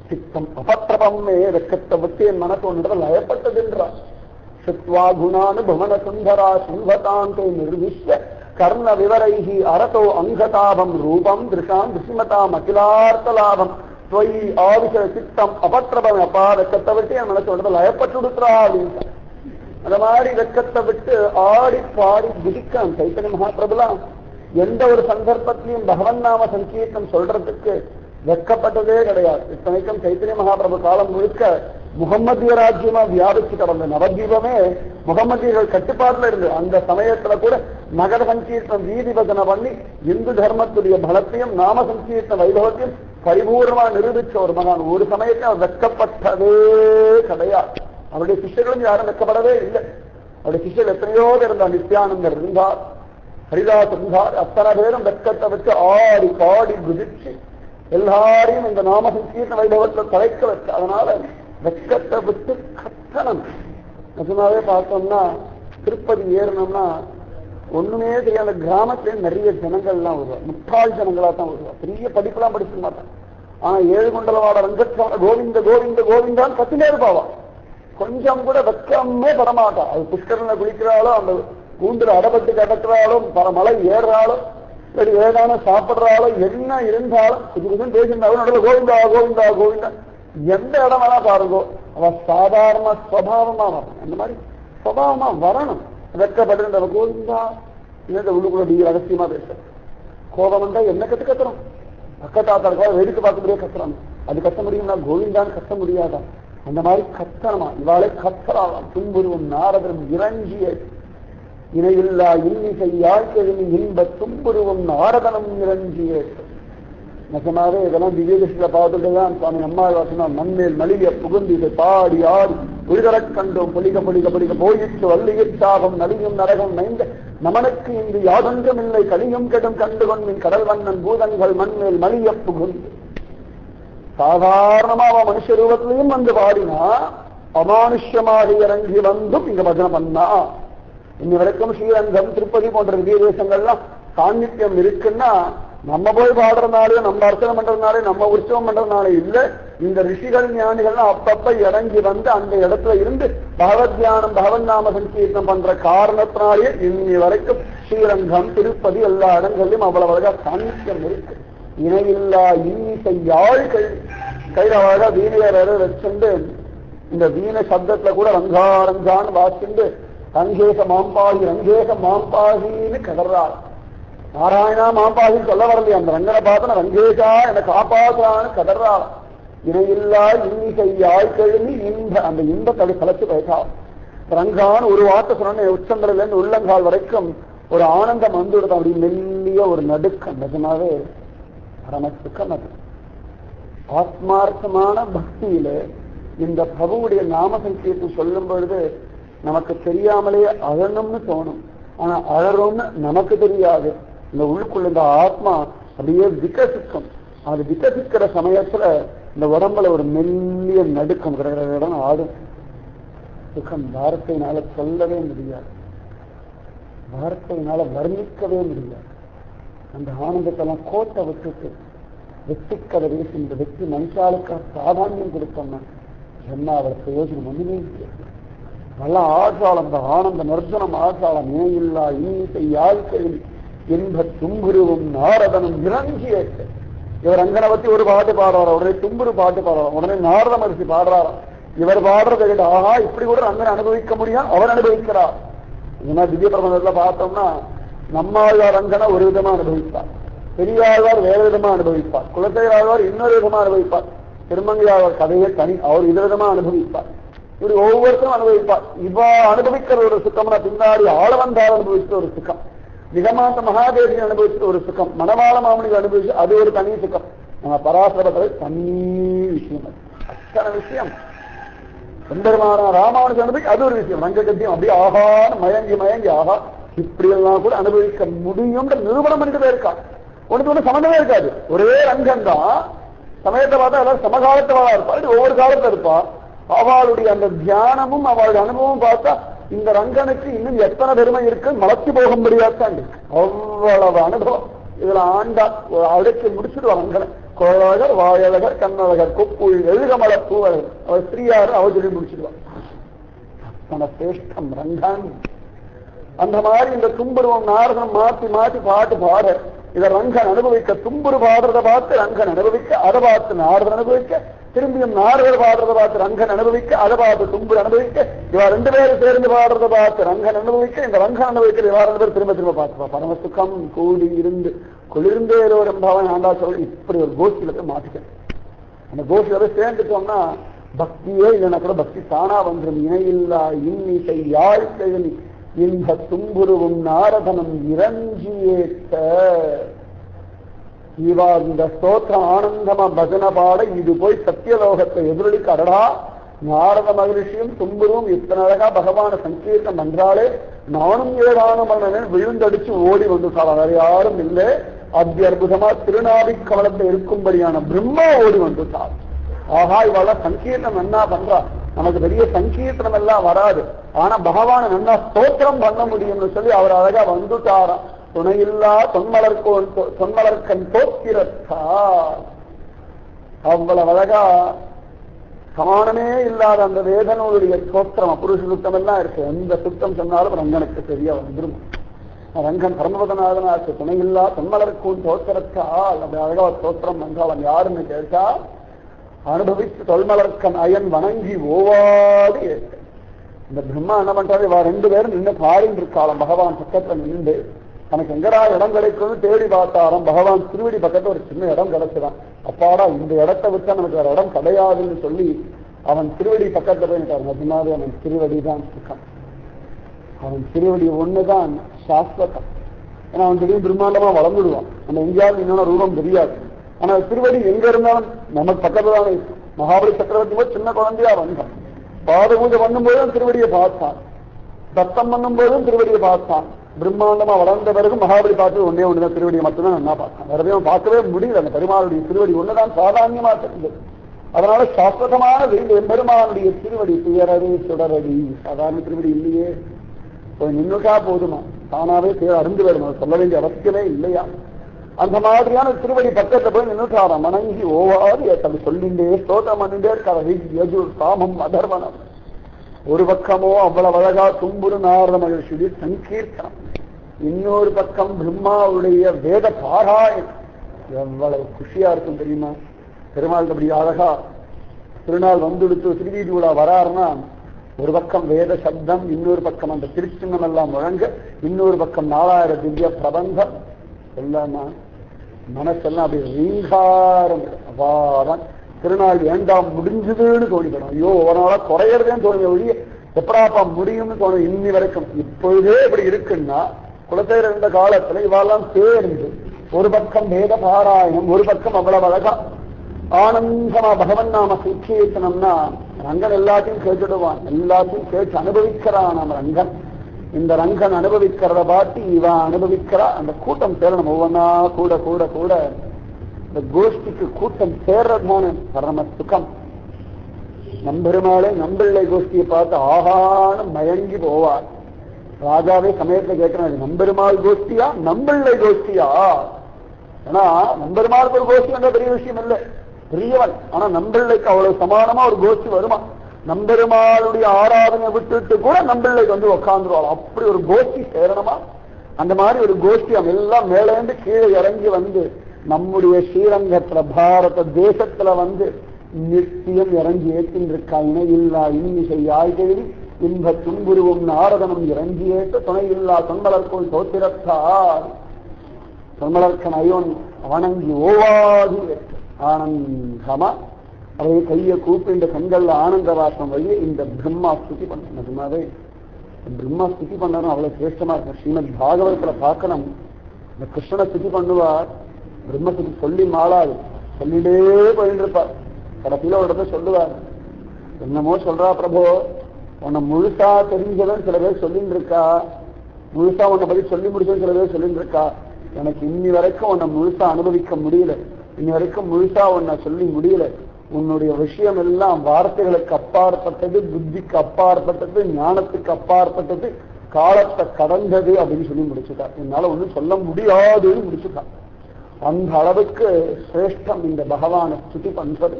சித்தம் அபத்திரபமே, வெக்கத்தை விட்டு என் மனசு ஒன்றுல லயப்பட்டதுன்றார். சுத்வா குணானு புவன சுந்தரா சிவதாந்தே நிர்விஷ்ய கர்ண விவரைஹி அரதோ அங்கதாபம் ரூபம் திருஷாம் திருஷ்மதாம் அகிலார்த்த லாபம் துவயி ஆவிஷ சித்தம் அபத்திரபம். அப்பா வெக்கத்தை விட்டு என் மனசு ஒன்றுல லயப்பட்டு விடுத்துறா அப்படின்னு. அந்த மாதிரி வெக்கத்தை விட்டு ஆடி பாடி குதிக்கான் சைத்தன்ய மகாபிரபுலாம் எந்த ஒரு சந்தர்ப்பத்திலையும் பகவன் நாம சங்கீர்த்தம் சொல்றதுக்கு வெக்கப்பட்டதே கிடையாது. இத்தனைக்கும் சைத்தன்ய மகாபிரபு காலம் முழுக்க முகம்மதிய ராஜ்யமா வியாபிச்சு கடந்த நவதீபமே முகம்மதியர்கள் கட்டுப்பாட்டுல இருந்து அந்த சமயத்துல கூட நகர சங்கீர்த்தம் வீதி பஜனை பண்ணி இந்து தர்மத்துடைய பலத்தையும் நாம சங்கீர்த்த வைபவத்தையும் பரிபூர்ணமா நிரூபிச்ச ஒரு மகான். ஒரு சமயத்தில் அவர் வெக்கப்பட்டதே கிடையாது. அவருடைய சிஷ்யர்களும் யாரும் வெக்கப்படவே இல்லை. அவருடைய சிஷ்யர்கள் எத்தனையோ பேர் இருந்தார், நித்யானந்தர் இருந்தார், ஹரிதாஸ் இருந்தார், அத்தனை பேரும் வெக்கத்தை வச்சு ஆடி பாடி குதிச்சு எல்லாரையும் இந்த நாம சங்கீர்த்த வைபவத்தை தலைக்க வச்சு. அதனால வெக்கத்தை விட்டு கத்தனம். நிஜமாவே பார்த்தோம்னா திருப்பதி ஏறணும்னா ஒண்ணுமே தெரியாத கிராமத்திலே நிறைய ஜனங்கள்லாம் வருவா, முட்டாள் ஜனங்களா தான் வருவா, பெரிய படிப்பெல்லாம் படிச்சுக்க மாட்டான். ஆனா 7 குண்டலவாட ரங்கசாமி கோவிந்த கோவிந்த கோவிந்தான்னு கத்தினே இருப்பாவா, கொஞ்சம் கூட வெக்கமே படமாட்டா. அது புஷ்கரனை குளிக்கிறாளோ அந்த கூண்டுல அடப்பட்டு கடக்கிறாளோ மலை ஏறுறாளோ சரி ஏதான சாப்பிடுறாளோ என்ன இருந்தாலும் கொஞ்சம் பேசியிருந்தாலும் நடுவில் கோவிந்தா கோவிந்தா கோவிந்தா எந்த இடம் வேணா பாருங்கோ அவ சாதாரண ஸ்வபாவமா வரணும். அந்த மாதிரி ஸ்வபாவமா வரணும். வெக்கப்பட்டு கோவிந்தா இந்த உள்ளுக்குள்ள நீங்க ரகசியமா பேச கோபம் வந்தா என்ன கத்துறோம் பக்கத்தாத்தா வேடிக்கை பார்க்க முடியாது கத்துறாங்க. அது கத்த முடியும்னா கோவிந்தான்னு கத்த முடியாதா? அந்த மாதிரி கத்தனமா இவாளை கத்தராளாம். துன்புருவும் நாரதரும் இறங்கிய இணையில்லா இன்னிசை யாழ்கெழுமி இன்ப துன்புருவும் நாரதனும் இறங்கிய. நிஜமாவே இதெல்லாம் திவ்யதேசத்துல பார்த்துட்டுதான் சுவாமி அம்மாவாசனா மண்மேல் மலிய புகுந்து இதை பாடி ஆடி உயிரக் கண்டோம் பொலிக பொலிக பொலிக போயிற்று வள்ளியிற்றாகும் நலியும் நரகம் நைந்த நமனுக்கு இங்கு யாதொன்றும் இல்லை கலியும் கெடும் கண்டு கொண்டின் கடல் வண்ணன் பூதங்கள் மண்மேல் மலிய புகுந்து. சாதாரணமா அவன் மனுஷ ரூபத்திலையும் வந்து பாடினா அமானுஷ்யமாக இறங்கி வந்தும் இங்க பஜனை பண்ணா. இன்னி வரைக்கும் ஸ்ரீரங்கம் திருப்பதி போன்ற திவ்ய தேசங்கள்லாம் சாநித்தியம் இருக்குன்னா நம்ம போய் பாடுறதுனாலே நம்ம அர்ச்சனை பண்றதுனாலே நம்ம உற்சவம் பண்றதுனாலே இல்ல, இந்த ரிஷிகள் ஞானிகள்லாம் அப்பப்ப இறங்கி வந்து அந்த இடத்துல இருந்து பகவத் தியானம் பகவன் நாம சங்கீர்த்தனம் பண்ற காரணத்தினாலே இன்னி வரைக்கும் ஸ்ரீரங்கம் திருப்பதி எல்லா இடங்களிலும் அவ்வளவு அழகா சாநித்தியம் இருக்கு. இணையில்லா இன்னிசை யாழ்கள் கையில அழகா வீணைய வச்சுண்டு இந்த வீண சப்தத்துல கூட ரங்காரங்கான்னு வாசிண்டு ரங்கேச மாம்பாகின்னு கதறாள். நாராயணா மாம்பாகின்னு சொல்ல வரலையே, அந்த ரங்கனை பார்த்தா ரங்கேஷா என்னை காப்பாற்றான்னு கதறாள். இணையில்லா இன்னிசை யாழ்கெழுமி இன்ப அந்த இன்பத்தை கலைச்சு பேசா. ரங்கான்னு ஒரு வார்த்தை சொன்ன உச்சந்தரில இருந்து உள்ளங்கால் வரைக்கும் ஒரு ஆனந்தம் வந்துடுது. அப்படி மெல்லிய ஒரு நடுக்கம். நிஜமாவே பரமசுக்கம். அது ஆத்மார்த்தமான பக்தியில இந்த பிரபுவுடைய நாம சங்கீர்த்தம் சொல்லும் பொழுது நமக்கு தெரியாமலே அழணும்னு தோணும். ஆனா அழறோம்னு நமக்கு தெரியாது. இந்த உள்ளுக்குள்ள இந்த ஆத்மா அப்படியே விகசிக்கும். அது விகசிக்கிற சமயத்துல இந்த உடம்புல ஒரு மெல்லிய நடுக்கம் இடம் ஆடும். சுகம் வார்த்தையினால சொல்லவே முடியாது, வார்த்தையினால வர்ணிக்கவே முடியாது. அந்த ஆனந்தத்தெல்லாம் கோட்டை விட்டுட்டு வெற்றிக்கதை வீசி இந்த வெற்றி மனுஷாளுக்கு சாதானியம் கொடுத்தோம்னா என்ன அவளை பிரயோஜனம் ஒண்ணுமே நல்லா ஆசாலம். அந்த ஆனந்த நர்ஜனம் ஆசாலம் ஏயில்லா இன்னிசை யாழ்கெழுமி இன்ப தும்புருவும் நாரதனும் இறங்கிய. இவர் அங்கனை பத்தி ஒரு பாட்டு பாடுறாரா, உடனே தும்புரு பாட்டு பாடுறாராம், உடனே நாரத மரிசி பாடுறாராம். இவர் பாடுறதை விட ஆஹா இப்படி கூட அங்கனை அனுபவிக்க முடியும், அவர் அனுபவிக்கிறார். ஏன்னா திவ்ய பிரபந்தத்துல பார்த்தோம்னா நம்மாழ்வார் அங்கனை ஒரு விதமா அனுபவிப்பார், பெரியாழ்வார் வேற விதமா அனுபவிப்பார், குலத்தையாழ்வார் இன்னொரு விதமா அனுபவிப்பார், திருமங்கையாழ்வார் கதையை தனி அவர் இது விதமா அனுபவிப்பார். இப்படி ஒவ்வொருத்தரும் அனுபவிப்பார். இவா அனுபவிக்கிற ஒரு சுக்கம்னா பின்னாடி ஆளவந்தார் அனுபவிச்ச ஒரு சுக்கம், நிகமாந்த மகாதேவி அனுபவிச்ச ஒரு சுக்கம், மணவாள மாமனிகள் அனுபவிச்சு அது ஒரு தனி சுக்கம். நம்ம பராசரபத்தை தனி விஷயம், அத்தனை விஷயம். சுந்தரமான ராமானுஜ அனுபவி அது ஒரு விஷயம். ரங்ககத்தியம் அப்படியே ஆகான்னு மயங்கி மயங்கி ஆகா இப்படி எல்லாம் கூட அனுபவிக்க முடியும்ன்ற நிரூபணம் பண்ணிட்டு இருக்கா. ஒன்று சம்மந்தமே இருக்காது, ஒரே ரங்கம் தான். சமயத்தை பார்த்தா எல்லாரும் சமகாலத்தவளா இருப்பா, ஒவ்வொரு காலத்துல இருப்பா. அவளுடைய அந்த தியானமும் அவளுடைய அனுபவம் பார்த்தா இந்த ரங்கனுக்கு இன்னும் எத்தனை பெருமை இருக்கு மலர்ச்சி போக முடியாதான் இருக்கு. அவ்வளவு அனுபவம் இதுல ஆண்டா அழைச்சி முடிச்சுடுவா ரங்கனை. கோழகர் வாயழகர் கண்ணழகர் கொப்புள் எழுகமல பூவழகர் அவர் ஸ்ரீயாரு அவர் சொல்லி முடிச்சுடுவான். அத்தனை சிரேஷ்டம் ரங்கன். அந்த மாதிரி இந்த தும்புருவம் நாரதம் மாத்தி மாத்தி பாட்டு பாட இதை ரங்கன் அனுபவிக்க, தும்புரு பாடுறத பார்த்து ரங்கன் அனுபவிக்க, அதை பார்த்து நாரதன் அனுபவிக்க, திரும்பியும் நாரதர் பாடுறத பார்த்து ரங்கன் அனுபவிக்க, அதை பார்த்து தும்புரு அனுபவிக்க, இவா ரெண்டு பேரும் சேர்ந்து பாடுறத பார்த்து ரங்கன் அனுபவிக்க, இந்த ரங்கன் அனுபவிக்க இவா ரெண்டு பேர் திரும்ப திரும்ப பார்த்துப்பா. பரமசுக்கம் கூடி இருந்து குளிர்ந்தேரோ ரம்பாவன் ஆண்டா சொல்ல இப்படி ஒரு கோஷ்டியில போய் மாற்றிக்க. அந்த கோஷ்டியில போய் சேர்ந்துட்டோம்னா பக்தியே இல்லைன்னா கூட பக்தி தானா வந்துடும். இணையில்லா இன்னிசை யாழ்கெழுமி இன்ப தும்புருவும் நாரதனும் இறங்கியேத்த. இவா இந்த ஸ்தோத்திரம் ஆனந்தமா பஜன பாட இது போய் சத்தியலோகத்தை எதிரொலிக்க. அடடா நாரத மகிழ்ச்சியும் தும்புருவும் இத்தனை அழகா பகவான சங்கீர்த்தம் பண்றாலே நானும் ஏதானும் பண்ணேன் விழுந்தடிச்சு ஓடி வந்து சாரா. வேற யாரும் இல்லை, அத்தி அற்புதமா திருநாவி கவலத்தை இருக்கும்படியான பிரம்மா ஓடி வந்து சார். ஆஹா இவாள சங்கீர்த்தம் நன்னா பண்றா, நமக்கு பெரிய சங்கீர்த்தனம் எல்லாம் வராது, ஆனா பகவான நன்னா ஸ்தோத்திரம் பண்ண முடியும்னு சொல்லி அவர் அழகா வந்துட்டாராம். துணையில்லா தொன்மலர்கண் தோத்திரத்தா. அவ்வளவு அழகா சமானமே இல்லாத அந்த வேதனுடைய ஸ்தோத்திரம் அபுருஷ சுத்தம் எல்லாம் இருக்கு. எந்த சுத்தம் சொன்னாலும் ரங்கனுக்கு தெரிய வந்துடும். ரங்கன் பரமபதநாதனாச்சு. துணையில்லா தொன்மலர்க்கும் தோத்திரத்தா. அப்படி அழகா ஸ்தோத்திரம் பண்றாள். யாருன்னு கேட்டா அனுபவித்து தொல்மலர்க்கன் அயன் வணங்கி ஓவாது ஏற்க. இந்த பிரம்மா என்ன பண்றாரு, இவா ரெண்டு பேரும் நின்று பாடிட்டு இருக்காளாம். பகவான் பக்கத்துல நின்று தனக்கு எங்கடா இடம் கிடைக்கும்னு தேடி பார்த்தாராம். பகவான் திருவடி பக்கத்துல ஒரு சின்ன இடம் கிடைச்சுதான். அப்பாடா இந்த இடத்தை விட்டா நமக்கு வேற இடம் கிடையாதுன்னு சொல்லி அவன் திருவடி பக்கத்துல போயிட்டார். நிஜமாவே அவன் திருவடி தான் சுகம். அவன் திருவடி ஒண்ணுதான் சாஸ்வதம். ஏன்னா அவன் திடீர்னு பிரம்மாண்டமா வளர்ந்துடுவான். நம்ம எங்கேயாவது இன்னொரு ரூபம் தெரியாது. ஆனா திருவடி எங்க இருந்தாலும் நமக்கு பக்கத்துல தான் இருக்கும். மகாபலி சக்கரவர்த்தி போது சின்ன குழந்தையா வந்தான். பாத பூஜை பண்ணும்போதும் திருவடியை பார்த்தான். தத்தம் பண்ணும் போதும் திருவடியை பார்த்தான். பிரம்மாண்டமா வளர்ந்த பிறகு மகாபலி பார்த்து ஒன்னே ஒண்ணுதான் திருவடியை மட்டும்தான் நல்லா பார்த்தான். வேறவே பார்க்கவே முடியல. அந்த பெருமாளுடைய திருவடி ஒண்ணுதான் சாதாரணமா தெரிஞ்சது. அதனால சாஸ்வதமான பெருமாளுடைய திருவடி துயரடி சுடரடி சாதாரண திருவடி இல்லையே. நின்னுட்டா போதுமா? தானாவே அருந்து வேணும். சொல்ல வேண்டிய அவசியமே இல்லையா? அந்த மாதிரியான திருவடி பக்கத்துல போய் நின்னுட்டாராம். மணங்கி ஓவாது ஏற்றது சொல்லிண்டே ஸ்தோத்திரம் பண்ணிட்டே இருக்காரு. யஜுர் சாமம் அதர்வனம். ஒரு பக்கமோ அவ்வளவு அழகா தும்புரு நாரத மகிழ்ச்சி சங்கீர்த்தனம், இன்னொரு பக்கம் பிரம்மாவுடைய வேத பாராயணம். எவ்வளவு குஷியா இருக்கும் தெரியுமா? பெருமாள் அப்படி அழகா திருநாள் வந்துடுத்து திருவீதி விழா வராருன்னா ஒரு பக்கம் வேத சப்தம், இன்னொரு பக்கம் அந்த திருச்சின்னம் எல்லாம் முழங்க, இன்னொரு பக்கம் 4000 திவ்ய பிரபந்தம். எல்லாமா மனசெல்லாம் அப்படி ரீங்காரம். அவாதான் திருநாள் ஏண்டாம் முடிஞ்சதுன்னு தோணிக்கணும். ஐயோ ஒருநாளா குறையறதேன்னு தோணிய ஒழிய எப்படாப்பா முடியும்னு தோணும். இன்னி வரைக்கும் இப்பொழுதே இப்படி இருக்குன்னா குலசேகர இருந்த காலத்துல இவாளெல்லாம் சேர்ந்து ஒரு பக்கம் வேத பாராயணம், ஒரு பக்கம் அவ்வளவு அழகா ஆனந்தமா பகவன் நாம சீக்கியத்தனம்னா ரங்கன் எல்லாத்தையும் கேட்டுடுவான். எல்லாத்தையும் கேட்டு அனுபவிக்கிறான் நம்ம ரங்கன். இந்த ரங்கன் அனுபவிக்கிறத பார்த்து இவன் அனுபவிக்கிறா. அந்த கூட்டம் சேரணும். ஒவ்வொன்னா கூட கூட கூட இந்த கோஷ்டிக்கு கூட்டம் சேர்றதுமான பரம சுகம். நம்பெருமாளே நம்பிள்ளை கோஷ்டியை பார்த்து ஆகான மயங்கி போவார். ராஜாவே சமயத்தை கேட்கிறான், நம்பெருமாள் கோஷ்டியா நம்பிள்ளை கோஷ்டியா? ஏன்னா நம்பெருமாளுக்கு ஒரு கோஷ்டி என்ற பெரிய விஷயம் இல்லை, பெரியவன். ஆனா நம்பிள்ளைக்கு அவ்வளவு சமானமா ஒரு கோஷ்டி வருமா? நம்பெருமாளுடைய ஆராதனை விட்டுட்டு கூட நம்பிள்ளைக்கு வந்து உட்காந்துருவாள். அப்படி ஒரு கோஷ்டி சேரணமா? அந்த மாதிரி ஒரு கோஷ்டி எல்லாம் மேலேந்து கீழே இறங்கி வந்து நம்முடைய ஸ்ரீரங்கத்துல பாரத தேசத்துல வந்து நித்தியம் இறங்கி ஏற்றின்றிருக்கா. இணையில்லா இன்னிசை ஆய்கழி இன்ப துன்புருவும் நாரதனும் இறங்கி ஏற்ற துணையில்லா தொன்மலர்கோள் தோத்திரத்தார். தொன்மலர்கன் அயோன் வணங்கி ஓவாது ஆனந்தமா அவை கையை கூப்பின்ற கண்கள்ல ஆனந்த வாசம் வழியே இந்த பிரம்மா ஸ்துதி பண்ணது. பிரம்மா ஸ்துதி பண்ணாலும் அவ்வளவு சிரேஷ்டமா இருக்கும். ஸ்ரீமத் பாகவதத்துல பார்க்கணும். இந்த கிருஷ்ணனை ஸ்துதி பண்ணுவார், பிரம்மத்துக்கு சொல்லி மாளாது சொல்லிட்டே போயிட்டு இருப்பார். கடைசியில ஒரு இடத்துல சொல்லுவார், என்னமோ சொல்றா பிரபோ, உன்னை முழுசா தெரிஞ்சவன் சில பேர் சொல்லிட்டு இருக்கா, முழுசா உன்னை பத்தி சொல்லி முடிச்சவன் சில பேர் சொல்லிட்டு இருக்கா. எனக்கு இன்னி வரைக்கும் உன்னை முழுசா அனுபவிக்க முடியல, இன்னி வரைக்கும் முழுசா உன்னை சொல்லி முடியல. உன்னுடைய விஷயம் எல்லாம் வார்த்தைகளுக்கு அப்பாற்பட்டது, புத்திக்கு அப்பாற்பட்டது, ஞானத்துக்கு அப்பாற்பட்டது, காலத்தை கடந்தது அப்படின்னு சொல்லி முடிச்சுட்டார். என்னால ஒன்றும் சொல்ல முடியாதுன்னு முடிச்சுட்டான். அந்த அளவுக்கு சிரேஷ்டம் இந்த பகவானை ஸ்துதி பண்றது.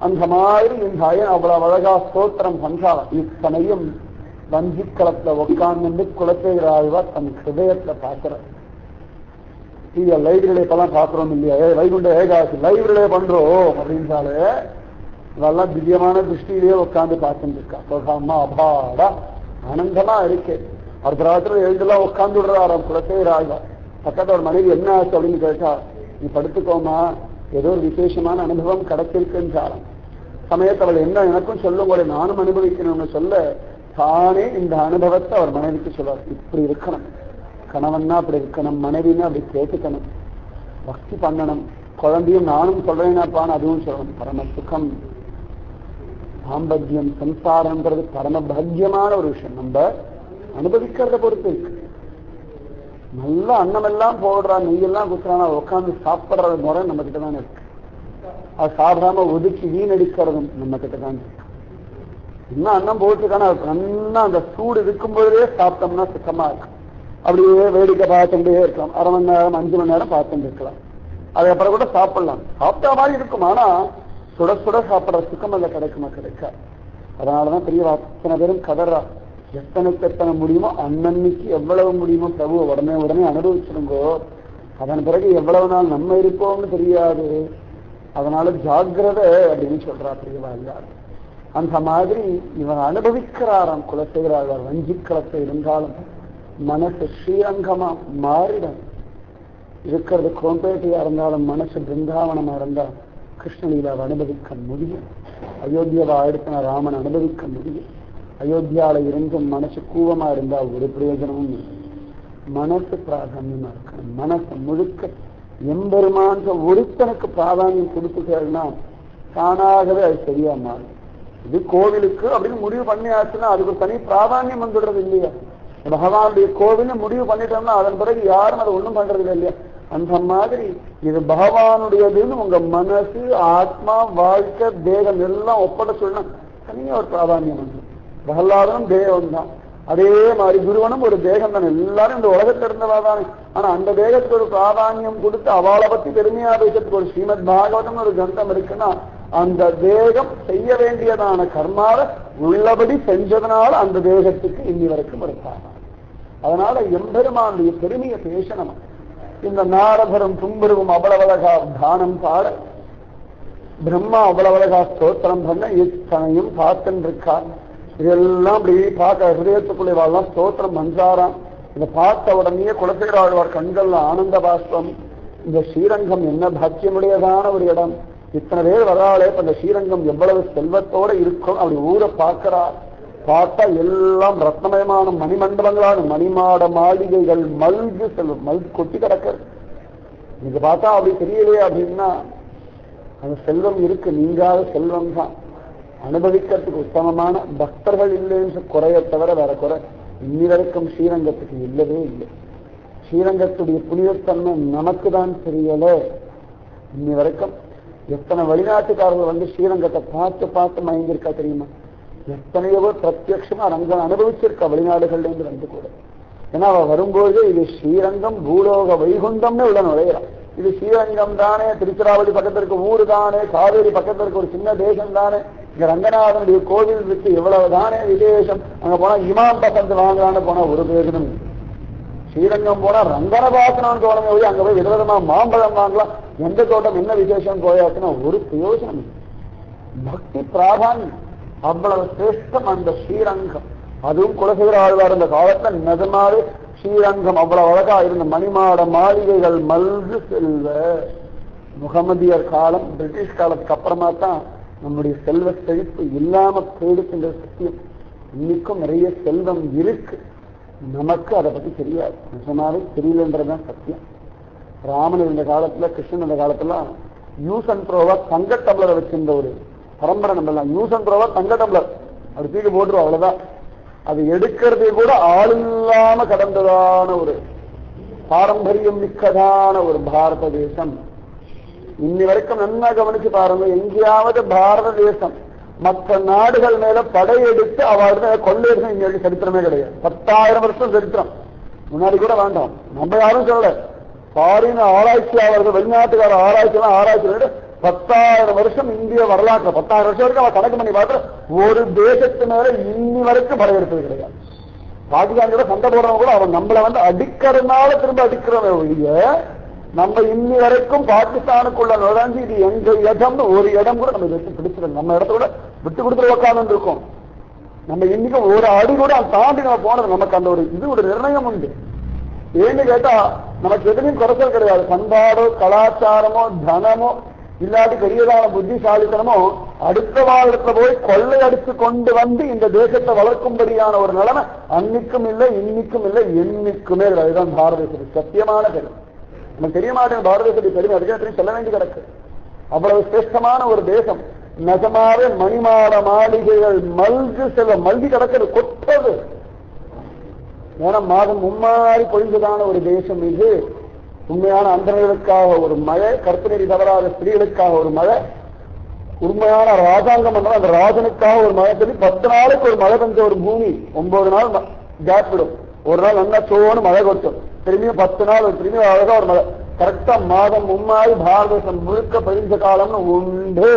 அந்த மாதிரி இந்த அயன் அவ்வளவு அழகா ஸ்தோத்திரம் பண்றாள். இத்தனையும் வஞ்சிக்களத்துல உட்கார்ந்து குலசேகராழ்வார் தன் ஹிருதயத்துல பார்க்கிறார். லைப்ரரியில இப்பெல்லாம் பாக்குறோம் இல்லையா, வைகுண்ட ஏகாசி லைப்ரரியில பண்றோம் அப்படின்றாலே இதெல்லாம் திவ்யமான திருஷ்டியிலேயே உட்காந்து பார்த்துட்டு இருக்கா. அம்மா அபாடா ஆனந்தமா இருக்கு. அடுத்த ராத்திரி எழுதெல்லாம் உட்கார்ந்து விடுறாராம் குலசேகராழ்வார். பக்கத்துல ஒரு மனைவி என்ன ஆச்சு அப்படின்னு கேட்டா, நீ படுத்துக்கோமா, ஏதோ ஒரு விசேஷமான அனுபவம் கிடைச்சிருக்குன்றாராம். சமயத்தை அவள் என்ன எனக்கும் சொல்லும் போல நானும் அனுபவிக்கணும்னு சொல்ல தானே இந்த அனுபவத்தை அவர் மனைவிக்கு சொல்றார். இப்படி இருக்கணும், கணவன்னா அப்படி இருக்கணும், மனைவின்னா அப்படி கேட்டுக்கணும், பக்தி பண்ணணும், குழந்தையும் நானும் சொல்றேன்னாப்பான்னு அதுவும் சொல்லணும். பரம சுகம், தாம்பத்தியம், சம்சாரம்ன்றது பரம பாக்கியமான ஒரு விஷயம். நம்ம அனுபவிக்கிறத பொறுத்து இருக்கு. நல்ல அன்னமெல்லாம் போடுறா, நெய்யெல்லாம் குத்துறானா, உட்காந்து சாப்பிடுற முறை நம்ம கிட்ட தான் இருக்கு. அது சாப்பிடாம ஒதுக்கி வீணடிக்கிறதும் நம்ம கிட்ட தான் இருக்கு. இன்னும் அன்னம் போட்டுருக்கானா நல்லா அந்த சூடு இருக்கும்போதே சாப்பிட்டோம்னா சுத்தமா இருக்கும். அப்படியே வேடிக்கை பார்த்துட்டே இருக்கலாம், 1/2 மணி நேரம் 5 மணி நேரம் பார்த்துட்டு இருக்கலாம். அதுக்கப்புறம் கூட சாப்பிடலாம், சாப்பிட்ட மாதிரி இருக்கும். ஆனா சுட சுட சாப்பிட்ற சுத்தம் அதில் கிடைக்குமா? கிடைக்காது. அதனாலதான் பெரிய அத்தனை பேரும் கதறா, எத்தனைக்கு எத்தனை முடியுமோ அன்னன்னைக்கு எவ்வளவு முடியுமோ பிரபு உடனே உடனே அனுபவிச்சிருங்கோ, அதன் பிறகு எவ்வளவு நாள் நம்ம இருப்போம்னு தெரியாது, அதனால ஜாக்கிரதை அப்படின்னு சொல்றா பெரியவா எல்லாரும். அந்த மாதிரி இவன் அனுபவிக்கிறாராம் குலசேகராழ்வார். வஞ்சிக்களத்தை இருந்தாலும் மனசு ஸ்ரீரங்கமா மாறிடும். இருக்கிறது கோம்பேட்டையா இருந்தாலும் மனசு பிருந்தாவனமா இருந்தால் கிருஷ்ணலீலாவை அனுபவிக்க முடியும். அயோத்தியாவை அடுத்த ராமன் அனுபவிக்க முடியும். அயோத்தியால இருந்தும் மனசு கூவமா இருந்தா ஒரு பிரயோஜனமும் இல்லை. மனசு பிராதான்யமா இருக்கணும். மனசு முழுக்க எம்பெருமான் ஒருத்தனுக்கு பிராதானியம் கொடுத்துட்டேன்னா தானாகவே அது சரியா மாறும். இது கோவிலுக்கு அப்படின்னு முடிவு பண்ணியாச்சுன்னா அதுக்கு ஒரு தனி பிராதானியம் வந்துடுறது இல்லையா? பகவானுடைய கோவில்னு முடிவு பண்ணிட்டோம்னா அதன் பிறகு யாரும் அதை ஒண்ணும் பண்றது இல்லை இல்லையா? அந்த மாதிரி இது பகவானுடையதுன்னு உங்க மனசு, ஆத்மா, வாழ்க்கை, தேகம் எல்லாம் ஒப்பட சொன்னா தனியா ஒரு பிராதானியம் வந்து. பிரகலாதனும் தேகம் தான், அதே மாதிரி குருவனும் ஒரு தேகம் தானே. எல்லாரும் இந்த உலகத்துல இருந்தவா தானே. ஆனா அந்த தேகத்துக்கு ஒரு பிராதானியம் கொடுத்து அவளை பத்தி பெருமையா பேசுறதுக்கு ஒரு ஸ்ரீமத் பாகவதம் ஒரு கிரந்தம் இருக்குன்னா அந்த தேகம் செய்ய வேண்டியதான கர்மாவை உள்ளபடி செஞ்சதுனால அந்த தேகத்துக்கு இன்னி வரைக்கும் இருக்காங்க. அதனால எம்பெருமானுடைய பெருமையை பேசணும். இந்த நாரதரும் தும்புருவும் அவ்வளவழகா தானம் பாட, பிரம்மா அவ்வளவழகா ஸ்தோத்திரம் பண்ண இத்தனையும் பார்த்துன்னு இருக்கார். இதெல்லாம் அப்படி பார்க்க ஹிருதயத்துக்குள்ளே வாழலாம் ஸ்தோத்திரம் பண்றாராம். இதை பார்த்த உடனே குலசேகராழ்வார் கண்கள்ல ஆனந்த பாஷ்பம். இந்த ஸ்ரீரங்கம் என்ன பாக்கியமுடையதான ஒரு இடம். இத்தனை பேர் வராளே, இப்ப இந்த ஸ்ரீரங்கம் எவ்வளவு செல்வத்தோட இருக்கும். அப்படி ஊரை பார்க்கிறார். பார்த்தா எல்லாம் ரத்னமயமான மணிமண்டபங்களான மணிமாட மாளிகைகள், மல்கு செல்வம், மல்கு கொட்டி கிடக்கிறது. நீங்க பார்த்தா அப்படி தெரியலையே அப்படின்னா அந்த செல்வம் இருக்கு, நீங்காத செல்வம் தான். அனுபவிக்கிறதுக்கு உத்தமமான பக்தர்கள் இல்லைன்னு குறைய தவிர வேற குறை இன்னி வரைக்கும் ஸ்ரீரங்கத்துக்கு இல்லவே இல்லை. ஸ்ரீரங்கத்துடைய புனிதத்தன்மை நமக்கு தான் தெரியல. இன்னி வரைக்கும் எத்தனை வெளிநாட்டுக்காரர்கள் வந்து ஸ்ரீரங்கத்தை பார்த்து பார்த்து மயங்கிருக்கா தெரியுமா? எத்தனையோ பிரத்யட்சமா ரங்கம் அனுபவிச்சிருக்கா வெளிநாடுகள்ல இருந்து வந்து கூட. ஏன்னா அவ வரும்போது இது ஸ்ரீரங்கம் பூலோக வைகுண்டம்னு உள்ள நுழையிறான். இது ஸ்ரீரங்கம் தானே, திருச்சிராவளி பக்கத்துல இருக்க ஊரு தானே, காவேரி பக்கத்துல இருக்க ஒரு சின்ன தேசம் தானே, இங்க ரங்கநாதனுடைய கோவில் இருக்கு, இவ்வளவு தானே விசேஷம். அங்க போனா இமாம் பசந்து வாங்கலான்னு போனா ஒரு பிரயோஜனம். ஸ்ரீரங்கம் போனா ரங்கனை பார்க்கணும்னு தோணுமே போய் அங்க போய் விதவிதமா மாம்பழம் வாங்கலாம், எந்த தோட்டம் என்ன விசேஷம் போயாச்சுன்னா ஒரு பிரயோஜனம். பக்தி பிராதான்யம் அவ்வளவு சிரேஷ்டம் அந்த ஸ்ரீரங்கம். அதுவும் குலசேகர ஆழ்வார் இந்த காலத்துல நிஜமாவே ஸ்ரீரங்கம் அவ்வளவு அழகா இருந்த மணிமாட மாளிகைகள், மல்கு செல்வ. முகமதியர் காலம், பிரிட்டிஷ் காலத்துக்கு அப்புறமா தான் நம்முடைய செல்வ செழிப்பு இல்லாம போயிடுச்சுன்ற சத்தியம். இன்னைக்கும் நிறைய செல்வம் இருக்கு, நமக்கு அதை பத்தி தெரியாது. நிஜமாவே தெரியலன்றதுதான் சத்தியம். ராமன் இருந்த காலத்துல, கிருஷ்ணன் இருந்த காலத்துல யூஸ் அண்ட் த்ரோவா தங்க டம்ளரை வச்சிருந்த ஒரு பரம்பரை. நம்ம யூஸ் அண்ட் த்ரோவா தங்க டம்ளர் அப்படி தூக்கி போட்டுருவோம், அவ்வளவுதான். அது எடுக்கிறதே கூட ஆள் இல்லாம கடந்ததான ஒரு பாரம்பரியம் மிக்கதான ஒரு பாரத தேசம். இன்னி வரைக்கும் நல்லா கவனிச்சு பாருங்க, எங்கேயாவது பாரத தேசம் மற்ற நாடுகள் மேல படையெடுத்து அவளுடைய கொள்ளையர்கள் இங்க சரித்திரமே கிடையாது. 10,000 வருஷம் சரித்திரம் முன்னாடி கூட வேண்டாம், நம்ம யாரும் சொல்லல. ஃபாரின் ஆராய்ச்சியாளர்கள், வெளிநாட்டுக்கார ஆராய்ச்சி 10,000 வருஷம் இந்திய வரலாற்று 10,000 வருஷம் வரைக்கும் அவன் கணக்கு பண்ணி பார்த்து ஒரு தேசத்து மேல இன்னி வரைக்கும் படையெடுப்பது கிடையாது. பாகிஸ்தான் கூட சண்டை போடுறவங்க கூட அவன் நம்மளை வந்து அடிக்கிறதுனால திரும்ப அடிக்கிறவன் ஒழிய நம்ம இன்னி வரைக்கும் பாகிஸ்தானுக்குள்ள நுழைஞ்சு இது எங்க இடம்னு ஒரு இடம் கூட நம்ம வச்சு பிடிச்சிடும். நம்ம இடத்த கூட விட்டு கொடுத்துட்டு உட்கார்ந்து இருக்கோம். நம்ம இன்னைக்கு ஒரு அடி கூட தாண்டி நம்ம போனது நமக்கு அந்த ஒரு இது ஒரு நிர்ணயம் உண்டு. ஏன்னு கேட்டா நமக்கு எதுலையும் குறைச்சல் கிடையாது. பண்பாடோ கலாச்சாரமோ தனமோ இல்லாட்டி பெரியதான புத்திசாலித்தனமோ அடுத்த வாழ்க்கை போய் கொள்ளை அடித்து கொண்டு வந்து இந்த தேசத்தை வளர்க்கும்படியான ஒரு நிலைமை அன்னைக்கும் இல்லை, இன்னைக்கும் இல்லை, என்னைக்குமே இல்லை. அதுதான் பாரத தேசத்துக்கு சத்தியமான பெருமை. நமக்கு தெரிய மாட்டேன் பாரத தேசத்துடைய பெருமை, அதுக்கு சொல்ல வேண்டி கிடக்கு. அவ்வளவு சிரேஷ்டமான ஒரு தேசம். நிஜமாவே மணிமாட மாளிகைகள், மல்கு செல்வ மல்கி கிடக்கிறது, கொட்டது. ஏன்னா மாதம் மும்மாறி பொழிந்ததான ஒரு தேசம் இது. உண்மையான அந்தர்களுக்காக ஒரு மழை, கற்பனை தவறாத ஸ்திரீகளுக்காக ஒரு மழை, உண்மையான ராஜாங்கம் பண்ணால் அந்த ராஜனுக்காக ஒரு மழை சொல்லி 10 நாளைக்கு ஒரு மழை பெஞ்ச ஒரு பூமி 9 நாள் கேப் விடும். ஒரு நாள் நல்லா சோன்னு மழை கொட்டும், திரும்பியும் 10 நாள் திரும்பி அழகா ஒரு மழை. கரெக்டா மாதம் மும்மாறி பாரத தேசம் முழுக்க பெய்த காலம்னு உண்டு.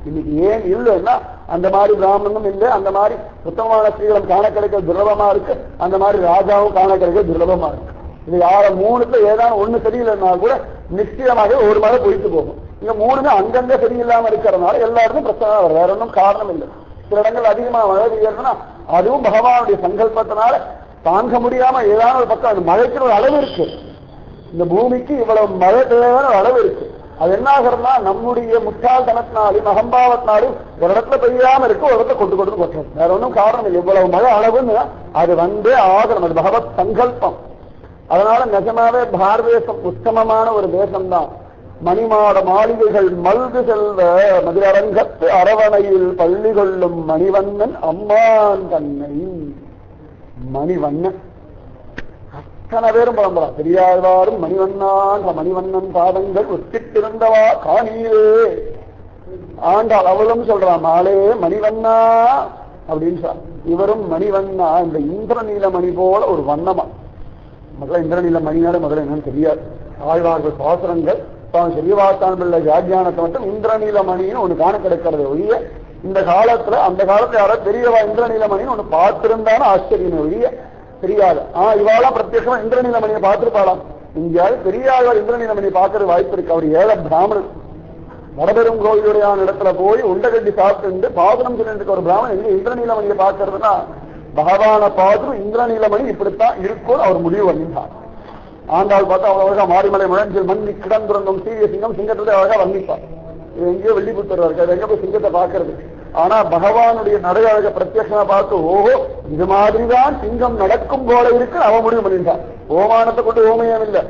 இன்னைக்கு ஏன் இல்லைன்னா அந்த மாதிரி பிராமணனும் இல்லை, அந்த மாதிரி உத்தமமான ஸ்திரீகளும் காண கிடைக்க துர்லபமா இருக்கு, அந்த மாதிரி ராஜாவும் காண கிடைக்க துர்லபமா இருக்கு. இது யார 3த்துல ஏதாவது ஒண்ணு சரியில்லைன்னா கூட நிச்சயமாக ஒரு மழை பொய்த்து போகும். இங்க 3மே அங்கங்க சரியில்லாம இருக்கிறதுனால எல்லா இடத்தும் பிரச்சனை வரும், வேற ஒன்றும் காரணம் இல்லை. சில இடங்கள் அதிகமா மழை பெய்யறதுன்னா அதுவும் பகவானுடைய சங்கல்பத்தினால தாங்க முடியாம ஏதாவது ஒரு பக்கம் அந்த மழைக்கு ஒரு அளவு இருக்கு. இந்த பூமிக்கு இவ்வளவு மழை தேவையான ஒரு அளவு இருக்கு. அது என்ன ஆகிறதுனா நம்முடைய முட்டாள்தனத்தினாலும் அகம்பாவத்தினாலும் ஒரு இடத்துல பெய்யாம இருக்கு, ஒரு இடத்துல கொண்டு கொண்டு கொட்டுறது. வேற ஒன்றும் காரணம் இல்லை. இவ்வளவு மழை அளவுன்னு அது வந்தே ஆகணும். அது பகவத் சங்கல்பம். அதனால நிஜமாவே பாரத தேசம் உத்தமமான ஒரு தேசம்தான். மணிமாட மாளிகைகள் மல்கு செல்வ மதிலரங்கத்து அரவணையில் பள்ளி கொள்ளும் மணிவண்ணன் அம்மான் தன்னை. மணிவண்ணன் அத்தனை பேரும் புலம்புறான். பெரியாழ்வாரும் மணிவண்ணான் மணிவண்ணன் பாதங்கள் ஒத்திட்டிருந்தவா காணியே ஆண்டாள் அவளும் சொல்றான் மாலே மணிவண்ணா அப்படின்னு சொல்ற. இவரும் மணிவண்ணா. இந்த இந்திரநீல மணி போல ஒரு வண்ணமா. முதல்ல இந்திரநீல மணினால முதல்ல என்னன்னு தெரியாது. ஆழ்வார்கள் பாசுரங்கள் பெரியவாத்தான் பிள்ளை வியாக்கியானத்தை மட்டும் இந்திரநீல மணின்னு ஒண்ணு காண கிடைக்கிறது ஒழிய இந்த காலத்துல அந்த காலத்துல யாராவது பெரியவா இந்திரநீல மணின்னு ஒண்ணு பார்த்திருந்தாலும் ஆச்சரியம் ஒழிய தெரியாது. இவாளா பிரத்யேகமா இந்திரநீல மணியை பார்த்திருப்பாளாம். இங்கேயாவது பெரியாழ்வார் இந்திரநீல மணியை பார்க்கறது வாய்ப்பு இருக்கு. அவர் ஏழை பிராமணன். வடபெரும் கோயிலுடைய இடத்துல போய் உண்டகட்டி சாப்பிட்டு பாசனம் சொல்லிட்டு ஒரு பிராமணன் எங்க இந்திரநீல மணியை பார்க்கறதுன்னா பகவான பார்த்து இந்திரநீலமணி இப்படித்தான் இருக்கும் அவர் முடிவு பண்ணிட்டார். ஆண்டாள் பார்த்தா அவ்வளவு அழகா மாரிமலை முழஞ்சில் மண்ணி கிடந்துறங்கும் சீரிய சிங்கம் சிங்கத்தை அழகா வர்ணிப்பார். இது எங்கேயோ வெள்ளிபுத்தர் இருக்காது, எங்க போய் சிங்கத்தை பார்க்கறது. ஆனா பகவானுடைய நடை அழக பிரத்யட்சமா பார்த்து ஓஹோ இது மாதிரிதான் சிங்கம் நடக்கும் போல இருக்கு அவன் முடிவு பண்ணிட்டான். ஓமானத்தை கொண்டு ஓமயம் இல்லை,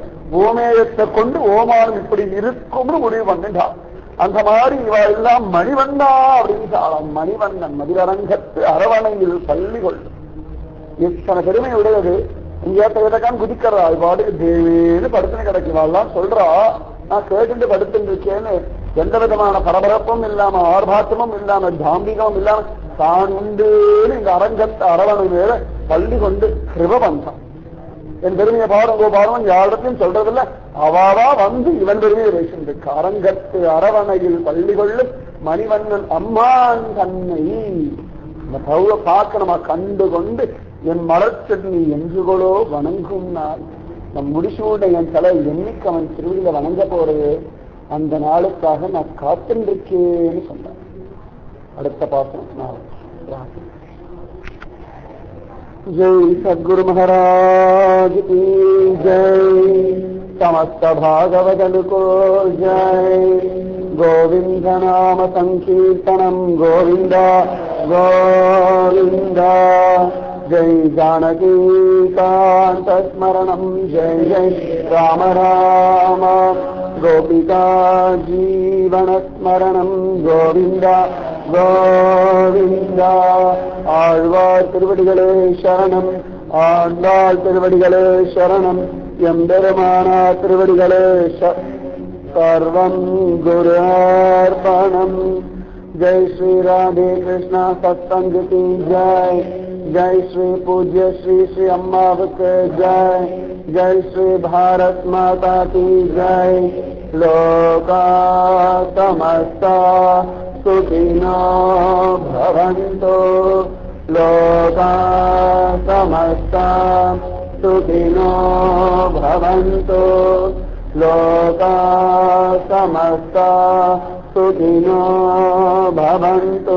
ஓமேயத்தை கொண்டு ஓமானம் இப்படி இருக்கும்னு முடிவு பண்ணிட்டான். அந்த மாதிரி இவ எல்லாம் மணிவண்ணா அப்படின்னு மணிவண்ணன் மதிலரங்கத்து அரவணையில் பள்ளி கொள்ளும். இத்தனை பெருமை உடையது. இங்கேட்டக்கான் குதிக்கிறா. அது பாட்டுக்கு தேவேன்னு படுத்துன்னு கிடைக்குவாள்லாம் சொல்றா. நான் கேட்டு படுத்துட்டு இருக்கேன்னு எந்த விதமான பரபரப்பும் இல்லாம ஆர்ப்பாட்டமும் இல்லாம தாம்பிகமும் இல்லாம தான் உண்டுன்னு இந்த அரங்கத்து அரவணை மேல பள்ளி கொண்டு கிருப பண்றான். என் பெருமையை பாருங்கோ பாருங்க யாரிடத்தையும் சொல்றதில்ல. அவாவா வந்து இவன் பெருமையை பேசிருக்கு. அரங்கத்து அரவணையில் பள்ளி கொள்ளும் மணிவண்ணன் அம்மான் தன்னை. இந்த பௌவ பார்க்க நம்ம கண்டு கொண்டு என் மலர்ச்செடி என்றுகளோ வணங்கும் நாள். நம் முடிசூட என் தலை என்னைக்கு அவன் திருவிழில வணங்க போறது அந்த நாளுக்காக நான் காத்திருக்கேன்னு சொன்னான். அடுத்த பாசனம் நான் जय सद्गुरु महाराज की जय, समस्त भागवतन को जय। गोविंद नाम संकीर्तनम गोविंदा गोविंदा। जय जानकी कांत स्मरणम जय जय राम राम। गोपिका जीवन स्मरणम गोविंदा கோவிந்தா. ஆழ்வார் திருவடிகளே சரணம், ஆண்டாள் திருவடிகளே சரணம், எம்பெருமானார் திருவடிகளே சர்வம் குரு அர்ப்பணம். ஜெய் ஸ்ரீ ராதே கிருஷ்ணா சத்சங்க की जय। जय श्री पूज्य श्री श्री अम्मावके जय। जय श्री भारत माता की जय। लोका समस्ता सुखिनो भवन्तु, लोका समस्ता सुखिनो भवन्तु, लोका समस्ता सुखिनो भवन्तु।